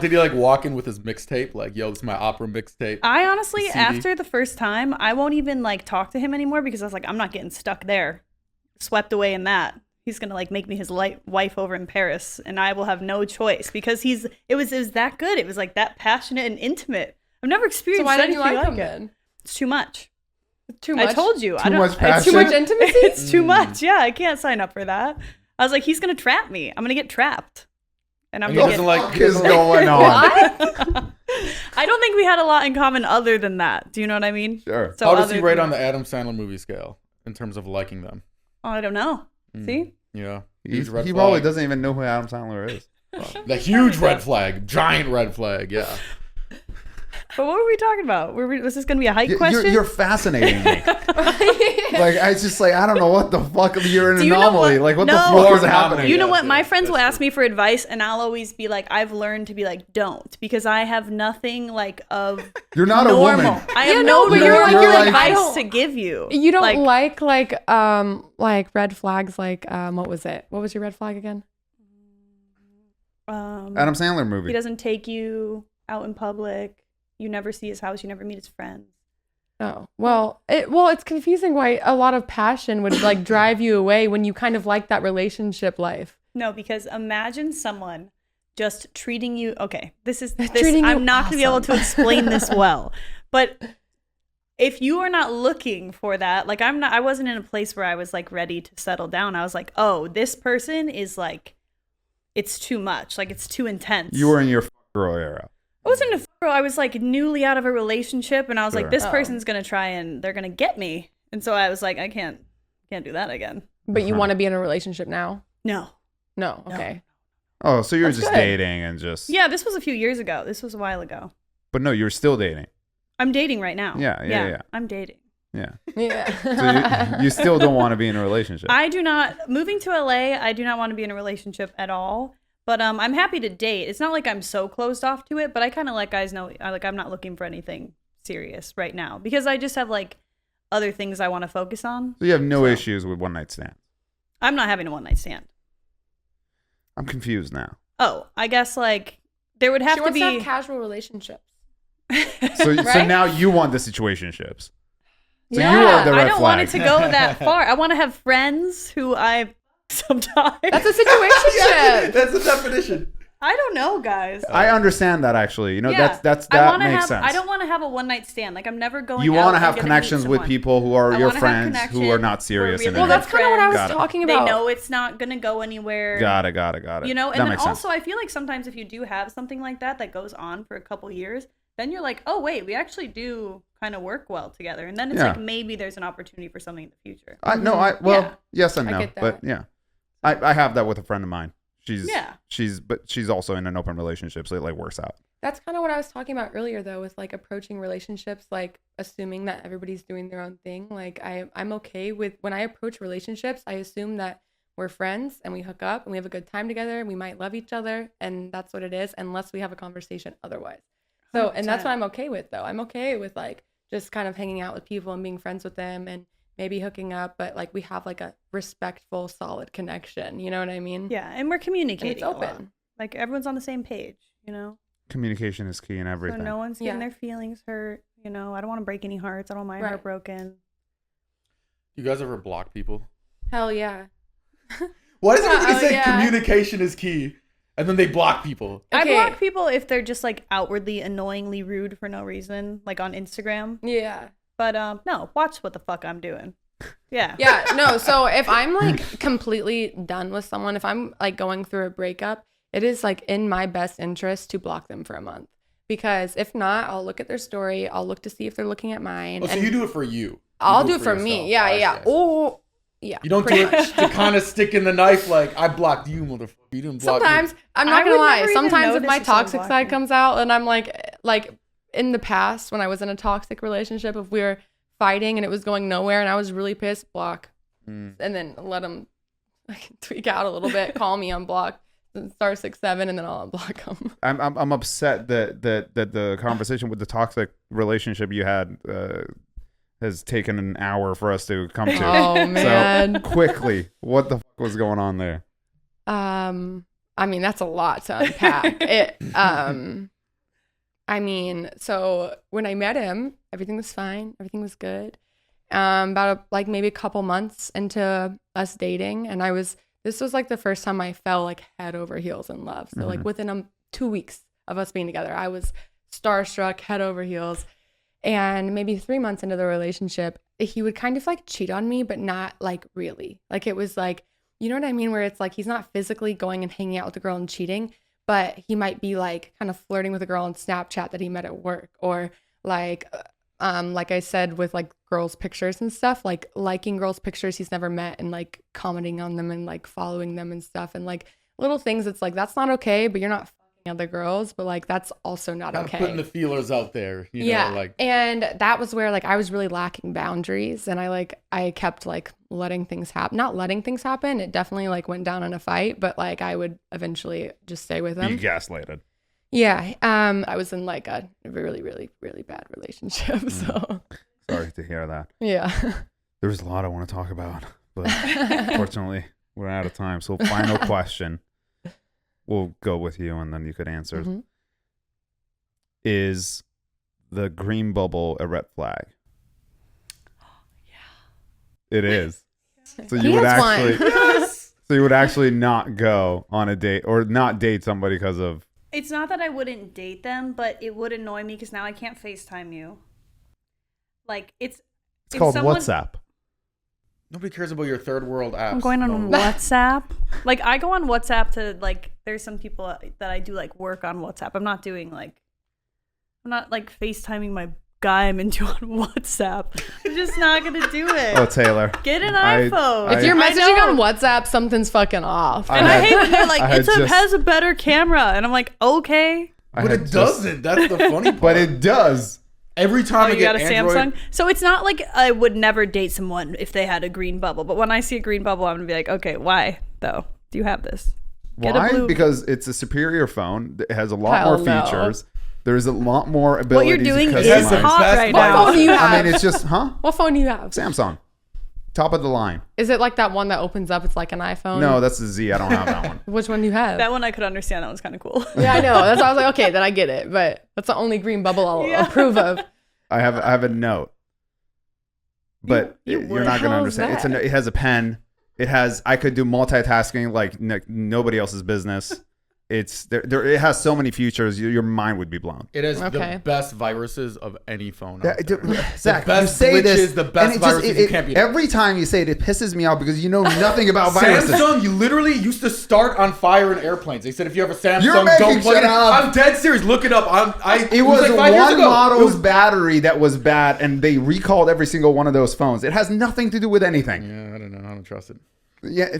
[SPEAKER 2] Did he like walk in with his mixtape? Like, yo, this is my opera mixtape.
[SPEAKER 1] I honestly,
[SPEAKER 2] CD?
[SPEAKER 1] after the first time, I won't even like talk to him anymore because I was like, I'm not getting stuck there, swept away in that. He's gonna like make me his wife over in Paris, and I will have no choice because it was that good. It was like that passionate and intimate. I've never experienced.
[SPEAKER 3] So why don't you
[SPEAKER 1] anything
[SPEAKER 3] like
[SPEAKER 1] like
[SPEAKER 3] him
[SPEAKER 1] it.
[SPEAKER 3] then?
[SPEAKER 1] It's too much.
[SPEAKER 3] Too much.
[SPEAKER 1] I told you.
[SPEAKER 4] Too much
[SPEAKER 3] It's
[SPEAKER 4] passion.
[SPEAKER 3] too much intimacy.
[SPEAKER 1] It's too much. Yeah, I can't sign up for that. I was like, he's gonna trap me. I'm gonna get trapped, and I'm
[SPEAKER 2] He
[SPEAKER 1] gonna
[SPEAKER 2] doesn't
[SPEAKER 1] get.
[SPEAKER 2] like.
[SPEAKER 4] What is going on?
[SPEAKER 1] I don't think we had a lot in common other than that. Do you know what I mean?
[SPEAKER 4] Sure.
[SPEAKER 1] So
[SPEAKER 2] How does he
[SPEAKER 1] other
[SPEAKER 2] rate
[SPEAKER 1] than
[SPEAKER 2] on the
[SPEAKER 1] that-
[SPEAKER 2] Adam Sandler movie scale in terms of liking them?
[SPEAKER 1] Oh, I don't know. See?
[SPEAKER 2] Yeah.
[SPEAKER 4] He
[SPEAKER 2] Huge red
[SPEAKER 4] probably
[SPEAKER 2] flag.
[SPEAKER 4] doesn't even know who Adam Sandler is.
[SPEAKER 2] The huge red flag, giant red flag. Yeah.
[SPEAKER 1] But what were we talking about? Was this going to be a height question?
[SPEAKER 4] You're fascinating me. Like, I just like, I don't know what the fuck. You're an
[SPEAKER 1] Do you know
[SPEAKER 4] anomaly.
[SPEAKER 1] what-
[SPEAKER 4] Like, what
[SPEAKER 1] No.
[SPEAKER 4] the fuck is
[SPEAKER 2] You're
[SPEAKER 4] happening?
[SPEAKER 1] You know
[SPEAKER 2] Yeah,
[SPEAKER 1] what? My
[SPEAKER 2] yeah,
[SPEAKER 1] friends will
[SPEAKER 2] that's
[SPEAKER 1] ask me for advice, and I'll always be like, I've learned to be like, don't, because I have nothing like of
[SPEAKER 4] You're not
[SPEAKER 1] normal.
[SPEAKER 4] a woman.
[SPEAKER 1] I
[SPEAKER 3] Yeah,
[SPEAKER 1] have
[SPEAKER 3] no,
[SPEAKER 1] no
[SPEAKER 3] but
[SPEAKER 1] normal
[SPEAKER 3] you're
[SPEAKER 4] like,
[SPEAKER 1] advice
[SPEAKER 3] I don't-
[SPEAKER 1] to give you.
[SPEAKER 3] You don't like red flags what was it? What was your red flag again?
[SPEAKER 4] Adam Sandler
[SPEAKER 1] He
[SPEAKER 4] movie.
[SPEAKER 1] doesn't take you out in public. You never see his house. You never meet his friends.
[SPEAKER 3] Oh, well, it's confusing why a lot of passion would like drive you away when you kind of like that relationship life.
[SPEAKER 1] No, because imagine someone just treating you. Okay, this.
[SPEAKER 3] Treating you
[SPEAKER 1] I'm not going to be able to
[SPEAKER 3] awesome.
[SPEAKER 1] explain this well, but if you are not looking for that, like I wasn't in a place where I was like ready to settle down. I was like, oh, this person is like, it's too much. Like it's too intense.
[SPEAKER 4] You were in your girl era.
[SPEAKER 1] I wasn't a girl. I was like newly out of a relationship, and I was
[SPEAKER 4] Sure.
[SPEAKER 1] like, this
[SPEAKER 3] Oh.
[SPEAKER 1] person's gonna try and they're gonna get me. And so I was like, I can't do that again.
[SPEAKER 3] But you
[SPEAKER 4] Uh-huh.
[SPEAKER 3] want to be in a relationship now?
[SPEAKER 1] No.
[SPEAKER 3] No. Okay.
[SPEAKER 4] Oh, so you're
[SPEAKER 3] That's
[SPEAKER 4] just
[SPEAKER 3] good.
[SPEAKER 4] dating and just.
[SPEAKER 1] Yeah, this was a few years ago. This was a while ago.
[SPEAKER 4] But no, you're still dating.
[SPEAKER 1] I'm dating right now.
[SPEAKER 4] Yeah.
[SPEAKER 1] I'm dating.
[SPEAKER 4] Yeah.
[SPEAKER 3] Yeah.
[SPEAKER 4] So you still don't want to be in a relationship.
[SPEAKER 1] I do not moving to LA. I do not want to be in a relationship at all. But I'm happy to date. It's not like I'm so closed off to it, but I kind of let guys know I'm not looking for anything serious right now because I just have like other things I want to focus on.
[SPEAKER 4] So you have no
[SPEAKER 1] So-
[SPEAKER 4] issues with one night stands.
[SPEAKER 1] I'm not having a one night stand.
[SPEAKER 4] I'm confused now.
[SPEAKER 1] Oh, I guess like there would have
[SPEAKER 3] She
[SPEAKER 1] to
[SPEAKER 3] wants
[SPEAKER 1] be
[SPEAKER 3] to have casual relationships.
[SPEAKER 4] So
[SPEAKER 3] Right?
[SPEAKER 4] now you want the situationships. So
[SPEAKER 1] yeah,
[SPEAKER 4] you are the red
[SPEAKER 1] I don't
[SPEAKER 4] flag.
[SPEAKER 1] want it to go that far. I want to have friends who I sometimes.
[SPEAKER 3] That's a situationship.
[SPEAKER 2] That's the definition.
[SPEAKER 1] I don't know, guys.
[SPEAKER 4] I understand that actually. You know,
[SPEAKER 1] Yeah.
[SPEAKER 4] that
[SPEAKER 1] I wanna
[SPEAKER 4] makes
[SPEAKER 1] have,
[SPEAKER 4] sense.
[SPEAKER 1] I don't want to have a one night stand. Like I'm never going.
[SPEAKER 4] You
[SPEAKER 1] want
[SPEAKER 4] want to have connections with people who are
[SPEAKER 1] I
[SPEAKER 4] your
[SPEAKER 1] wanna have
[SPEAKER 4] friends who are
[SPEAKER 1] connection.
[SPEAKER 4] not serious.
[SPEAKER 1] We're
[SPEAKER 4] in
[SPEAKER 1] really
[SPEAKER 3] Well,
[SPEAKER 4] it.
[SPEAKER 3] that's kind of what I was
[SPEAKER 4] Got it.
[SPEAKER 3] talking
[SPEAKER 1] They
[SPEAKER 3] about.
[SPEAKER 1] know it's not gonna go anywhere.
[SPEAKER 4] Got it.
[SPEAKER 1] You know,
[SPEAKER 4] that
[SPEAKER 1] and then
[SPEAKER 4] makes
[SPEAKER 1] also
[SPEAKER 4] sense.
[SPEAKER 1] I feel like sometimes if you do have something like that goes on for a couple years, then you're like, oh wait, we actually do kind of work well together, and then it's
[SPEAKER 4] Yeah.
[SPEAKER 1] like maybe there's an opportunity for something in the future.
[SPEAKER 4] Well, yes and
[SPEAKER 3] I
[SPEAKER 4] no,
[SPEAKER 3] get that.
[SPEAKER 4] but yeah, I have that with a friend of mine.
[SPEAKER 1] Yeah.
[SPEAKER 4] She's also in an open relationship, so it like works out.
[SPEAKER 3] That's kind of what I was talking about earlier, though, with like approaching relationships, like assuming that everybody's doing their own thing. Like I'm okay with when I approach relationships, I assume that we're friends and we hook up and we have a good time together. We might love each other, and that's what it is, unless we have a conversation otherwise. So, and that's
[SPEAKER 1] 100%.
[SPEAKER 3] what I'm okay with, though. I'm okay with like just kind of hanging out with people and being friends with them and maybe hooking up, but like we have like a respectful, solid connection. You know what I mean?
[SPEAKER 1] Yeah, and we're
[SPEAKER 3] And
[SPEAKER 1] communicating.
[SPEAKER 3] it's
[SPEAKER 1] a lot.
[SPEAKER 3] open.
[SPEAKER 1] Like everyone's on the same page, you know.
[SPEAKER 4] Communication is key in everything.
[SPEAKER 1] So no one's getting
[SPEAKER 3] Yeah.
[SPEAKER 1] their feelings hurt. You know, I don't want to break any hearts. I don't want my
[SPEAKER 3] Right.
[SPEAKER 1] heart broken.
[SPEAKER 2] You guys ever block people?
[SPEAKER 3] Hell yeah.
[SPEAKER 2] Why does everybody
[SPEAKER 3] Oh,
[SPEAKER 2] say
[SPEAKER 3] yeah.
[SPEAKER 2] communication is key, and then they block people?
[SPEAKER 1] I
[SPEAKER 3] Okay.
[SPEAKER 1] block people if they're just like outwardly annoyingly rude for no reason, like on Instagram.
[SPEAKER 3] Yeah.
[SPEAKER 1] But no, watch what the fuck I'm doing. Yeah.
[SPEAKER 3] Yeah, no. So if I'm like completely done with someone, if I'm like going through a breakup, it is like in my best interest to block them for a month. Because if not, I'll look at their story. I'll look to see if they're looking at mine.
[SPEAKER 2] Oh, so
[SPEAKER 3] and
[SPEAKER 2] you do it for you.
[SPEAKER 3] I'll do it for me.
[SPEAKER 2] yourself.
[SPEAKER 3] Yeah,
[SPEAKER 2] I see,
[SPEAKER 3] yeah.
[SPEAKER 2] I see.
[SPEAKER 3] Oh, yeah.
[SPEAKER 2] You don't do
[SPEAKER 3] pretty
[SPEAKER 2] it
[SPEAKER 3] much.
[SPEAKER 2] to kind of stick in the knife like, I blocked you, motherfucker. You didn't block
[SPEAKER 3] Sometimes
[SPEAKER 2] me.
[SPEAKER 3] I'm
[SPEAKER 1] I
[SPEAKER 3] not gonna
[SPEAKER 1] would
[SPEAKER 3] lie.
[SPEAKER 1] never even
[SPEAKER 3] Sometimes if
[SPEAKER 1] notice
[SPEAKER 3] my
[SPEAKER 1] if someone
[SPEAKER 3] toxic
[SPEAKER 1] blocked
[SPEAKER 3] side
[SPEAKER 1] me.
[SPEAKER 3] comes out, and I'm like in the past when I was in a toxic relationship, if we were fighting and it was going nowhere, and I was really pissed, block, and then let them like tweak out a little bit, call me, unblock, then star 6-7, and then I'll unblock them.
[SPEAKER 4] I'm upset that the conversation with the toxic relationship you had has taken an hour for us to come to.
[SPEAKER 3] Oh man.
[SPEAKER 4] So quickly, what the fuck fuck was going on there?
[SPEAKER 3] I mean, that's a lot to unpack. So when I met him, everything was fine. Everything was good. Maybe a couple months into us dating, and this was like the first time I fell like head over heels in love. So like within 2 weeks of us being together, I was starstruck, head over heels. And maybe 3 months into the relationship, he would kind of like cheat on me, but not like really. Like it was like, you know what I mean? Where it's like he's not physically going and hanging out with the girl and cheating, but he might be like kind of flirting with a girl on Snapchat that he met at work, or like I said, with like girls' pictures and stuff, like liking girls' pictures he's never met and like commenting on them and like following them and stuff, and like little things. It's like, that's not okay, but you're not fucking other girls, but like that's also not
[SPEAKER 2] kind
[SPEAKER 3] okay.
[SPEAKER 2] of putting the feelers out there,
[SPEAKER 3] yeah.
[SPEAKER 2] Like,
[SPEAKER 3] and that was where like I was really lacking boundaries, and I kept like letting things happen. Not letting things happen. It definitely like went down in a fight, but like I would eventually just stay with him.
[SPEAKER 4] Be gaslighted.
[SPEAKER 3] Yeah. I was in like a really, really, really bad relationship. So
[SPEAKER 4] sorry to hear that.
[SPEAKER 3] Yeah.
[SPEAKER 4] There's a lot I want to talk about, but unfortunately we're out of time. So final question. We'll go with you and then you could answer.
[SPEAKER 3] Mm-hmm.
[SPEAKER 4] Is the green bubble a red flag? Yeah. It is. So you would actually So you would actually not go on a date or not date somebody because of...
[SPEAKER 1] It's not that I wouldn't date them, but it would annoy me because now I can't FaceTime you. Like, it's
[SPEAKER 4] called WhatsApp.
[SPEAKER 2] Nobody cares about your third world apps.
[SPEAKER 1] I'm going on WhatsApp. Like, I go on WhatsApp to, like, there's some people that I do, like, work on WhatsApp. I'm not FaceTiming my guy I'm into on WhatsApp. I'm just not going to do it.
[SPEAKER 4] Oh, Taylor.
[SPEAKER 1] Get an iPhone.
[SPEAKER 3] If you're messaging on WhatsApp, something's fucking off.
[SPEAKER 1] And I hate when they're like, it has a better camera. And I'm like, okay.
[SPEAKER 2] But it doesn't. That's the funny part.
[SPEAKER 4] But it does.
[SPEAKER 2] Every time I
[SPEAKER 1] you
[SPEAKER 2] get
[SPEAKER 1] got a
[SPEAKER 2] Android,
[SPEAKER 1] Samsung. So it's not like I would never date someone if they had a green bubble. But when I see a green bubble, I'm gonna be like, okay, why though? Do you have this?
[SPEAKER 4] Why? Because it's a superior phone. It has a lot more features. There's a lot more abilities.
[SPEAKER 1] What you're doing is
[SPEAKER 2] customize.
[SPEAKER 1] hot right
[SPEAKER 3] What
[SPEAKER 1] now.
[SPEAKER 3] phone do you have?
[SPEAKER 4] I mean, it's just,
[SPEAKER 3] What phone do you have?
[SPEAKER 4] Samsung. Top of the line.
[SPEAKER 3] Is it like that one that opens up? It's like an iPhone?
[SPEAKER 4] No, that's the Z. I don't have that one.
[SPEAKER 3] Which one do you have?
[SPEAKER 1] That one I could understand. That one's kind of cool.
[SPEAKER 3] Yeah, I know. That's why I was like, okay, then I get it. But that's the only green bubble I'll approve of.
[SPEAKER 4] I have a note, but you're not gonna understand. It has a pen. I could do multitasking like nobody else's business. It has so many features. Your mind would be blown.
[SPEAKER 2] It has the best viruses of any phone.
[SPEAKER 4] Zach,
[SPEAKER 2] the best
[SPEAKER 4] you say
[SPEAKER 2] glitches,
[SPEAKER 4] this,
[SPEAKER 2] the best viruses. You can't beat
[SPEAKER 4] every time you say it, it pisses me off because you know nothing about viruses.
[SPEAKER 2] Samsung, you literally used to start on fire in airplanes. They said if you have a Samsung,
[SPEAKER 4] You're making
[SPEAKER 2] don't plug
[SPEAKER 4] shit
[SPEAKER 2] it in.
[SPEAKER 4] up.
[SPEAKER 2] I'm dead serious. Look it up.
[SPEAKER 4] It was
[SPEAKER 2] like 5 years
[SPEAKER 4] one
[SPEAKER 2] ago.
[SPEAKER 4] model's battery that was bad, and they recalled every single one of those phones. It has nothing to do with anything.
[SPEAKER 2] Yeah, I don't know. I don't trust it.
[SPEAKER 4] Yeah.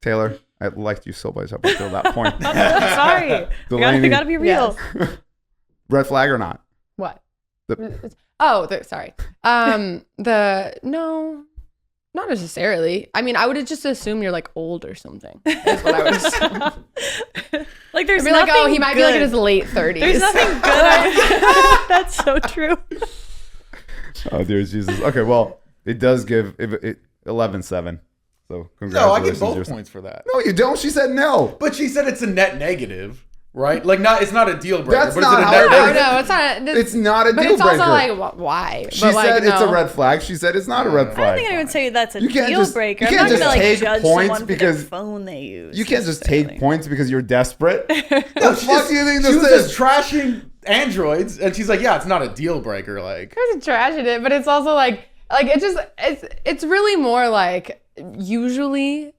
[SPEAKER 4] Taylor, I liked you so much up until that point.
[SPEAKER 1] I'm sorry. We gotta be real.
[SPEAKER 3] Yes.
[SPEAKER 4] Red flag or not?
[SPEAKER 3] What?
[SPEAKER 4] Sorry.
[SPEAKER 3] No, not necessarily. I mean, I would have just assumed you're like old or something. That's what I would assume.
[SPEAKER 1] Like there's
[SPEAKER 3] be
[SPEAKER 1] nothing
[SPEAKER 3] like, oh, he might be like in
[SPEAKER 1] good.
[SPEAKER 3] his late 30s.
[SPEAKER 1] There's nothing good. That's so true.
[SPEAKER 4] Oh, dear Jesus. Okay, well, it does give it 11-7. So
[SPEAKER 2] No, I
[SPEAKER 4] congratulations.
[SPEAKER 2] get both points for that.
[SPEAKER 4] No, you don't. She said no.
[SPEAKER 2] But she said it's a net negative, right? Like it's not a deal breaker.
[SPEAKER 4] That's
[SPEAKER 2] but
[SPEAKER 4] not
[SPEAKER 2] it's
[SPEAKER 4] how
[SPEAKER 2] a
[SPEAKER 4] it
[SPEAKER 2] net
[SPEAKER 4] works.
[SPEAKER 2] negative.
[SPEAKER 3] No, it's not.
[SPEAKER 4] It's not a
[SPEAKER 3] but
[SPEAKER 4] deal
[SPEAKER 3] it's
[SPEAKER 4] breaker.
[SPEAKER 3] also like, why?
[SPEAKER 4] She
[SPEAKER 3] But, like,
[SPEAKER 4] said it's a
[SPEAKER 3] no.
[SPEAKER 4] red flag. She said it's not a red
[SPEAKER 1] I
[SPEAKER 4] flag.
[SPEAKER 1] don't think I would say that's a
[SPEAKER 4] You can't
[SPEAKER 1] deal
[SPEAKER 4] just-
[SPEAKER 1] breaker.
[SPEAKER 4] you
[SPEAKER 1] I'm
[SPEAKER 4] can't
[SPEAKER 1] not gonna
[SPEAKER 4] just take
[SPEAKER 1] judge
[SPEAKER 4] points
[SPEAKER 1] someone
[SPEAKER 4] because
[SPEAKER 1] for the phone they use.
[SPEAKER 4] You can't just
[SPEAKER 1] necessarily.
[SPEAKER 4] take points because you're desperate.
[SPEAKER 2] No,
[SPEAKER 4] What the fuck do you think
[SPEAKER 2] she
[SPEAKER 4] this
[SPEAKER 2] was
[SPEAKER 4] is?
[SPEAKER 2] just trashing Androids, and she's like, "Yeah, it's not a deal breaker." Like,
[SPEAKER 3] There's trash in it, but it's also like it's really more like usually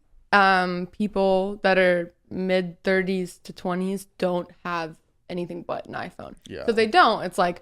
[SPEAKER 3] people that are mid 30s to 20s don't have anything but an iPhone.
[SPEAKER 2] Yeah.
[SPEAKER 3] So if they don't, it's like,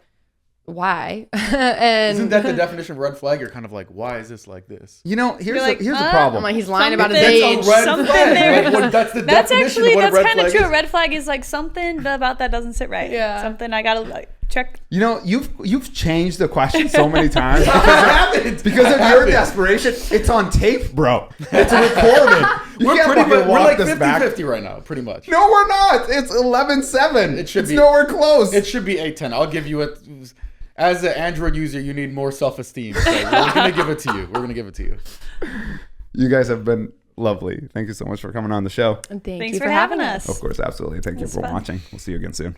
[SPEAKER 3] why? And
[SPEAKER 2] isn't that the definition of red flag? You're kind of like, why is this like this?
[SPEAKER 4] You know, here's
[SPEAKER 1] like,
[SPEAKER 4] the problem.
[SPEAKER 3] I'm like, he's lying about his
[SPEAKER 1] Something-
[SPEAKER 3] age.
[SPEAKER 2] It's a red
[SPEAKER 1] Something
[SPEAKER 2] flag.
[SPEAKER 1] there.
[SPEAKER 2] Like, that's the
[SPEAKER 1] That's
[SPEAKER 2] definition
[SPEAKER 1] actually
[SPEAKER 2] of what a red
[SPEAKER 1] kind of
[SPEAKER 2] flag
[SPEAKER 1] true.
[SPEAKER 2] is.
[SPEAKER 1] A red flag is like something about that doesn't sit right.
[SPEAKER 3] Yeah.
[SPEAKER 1] Something I gotta like, check.
[SPEAKER 4] You know, you've changed the question so many times
[SPEAKER 2] haven't.
[SPEAKER 4] because of your desperation. It's on tape, bro. It's recorded. You
[SPEAKER 2] We're
[SPEAKER 4] can't
[SPEAKER 2] pretty
[SPEAKER 4] fucking
[SPEAKER 2] much, we're
[SPEAKER 4] walk
[SPEAKER 2] like
[SPEAKER 4] this back.
[SPEAKER 2] 50-50 right now, pretty much.
[SPEAKER 4] No, we're not. It's 11-7.
[SPEAKER 2] It should
[SPEAKER 4] it's
[SPEAKER 2] be.
[SPEAKER 4] nowhere close.
[SPEAKER 2] It should be 8-10. I'll give you it. as an Android user, you need more self-esteem. So we're gonna give it to you. We're gonna give it to you.
[SPEAKER 4] You guys have been lovely. Thank you so much for coming on the show.
[SPEAKER 3] And thank
[SPEAKER 1] Thanks
[SPEAKER 3] you
[SPEAKER 1] for having us.
[SPEAKER 4] Of course, absolutely. Thank you
[SPEAKER 1] It's
[SPEAKER 4] for
[SPEAKER 1] fun.
[SPEAKER 4] watching. We'll see you again soon.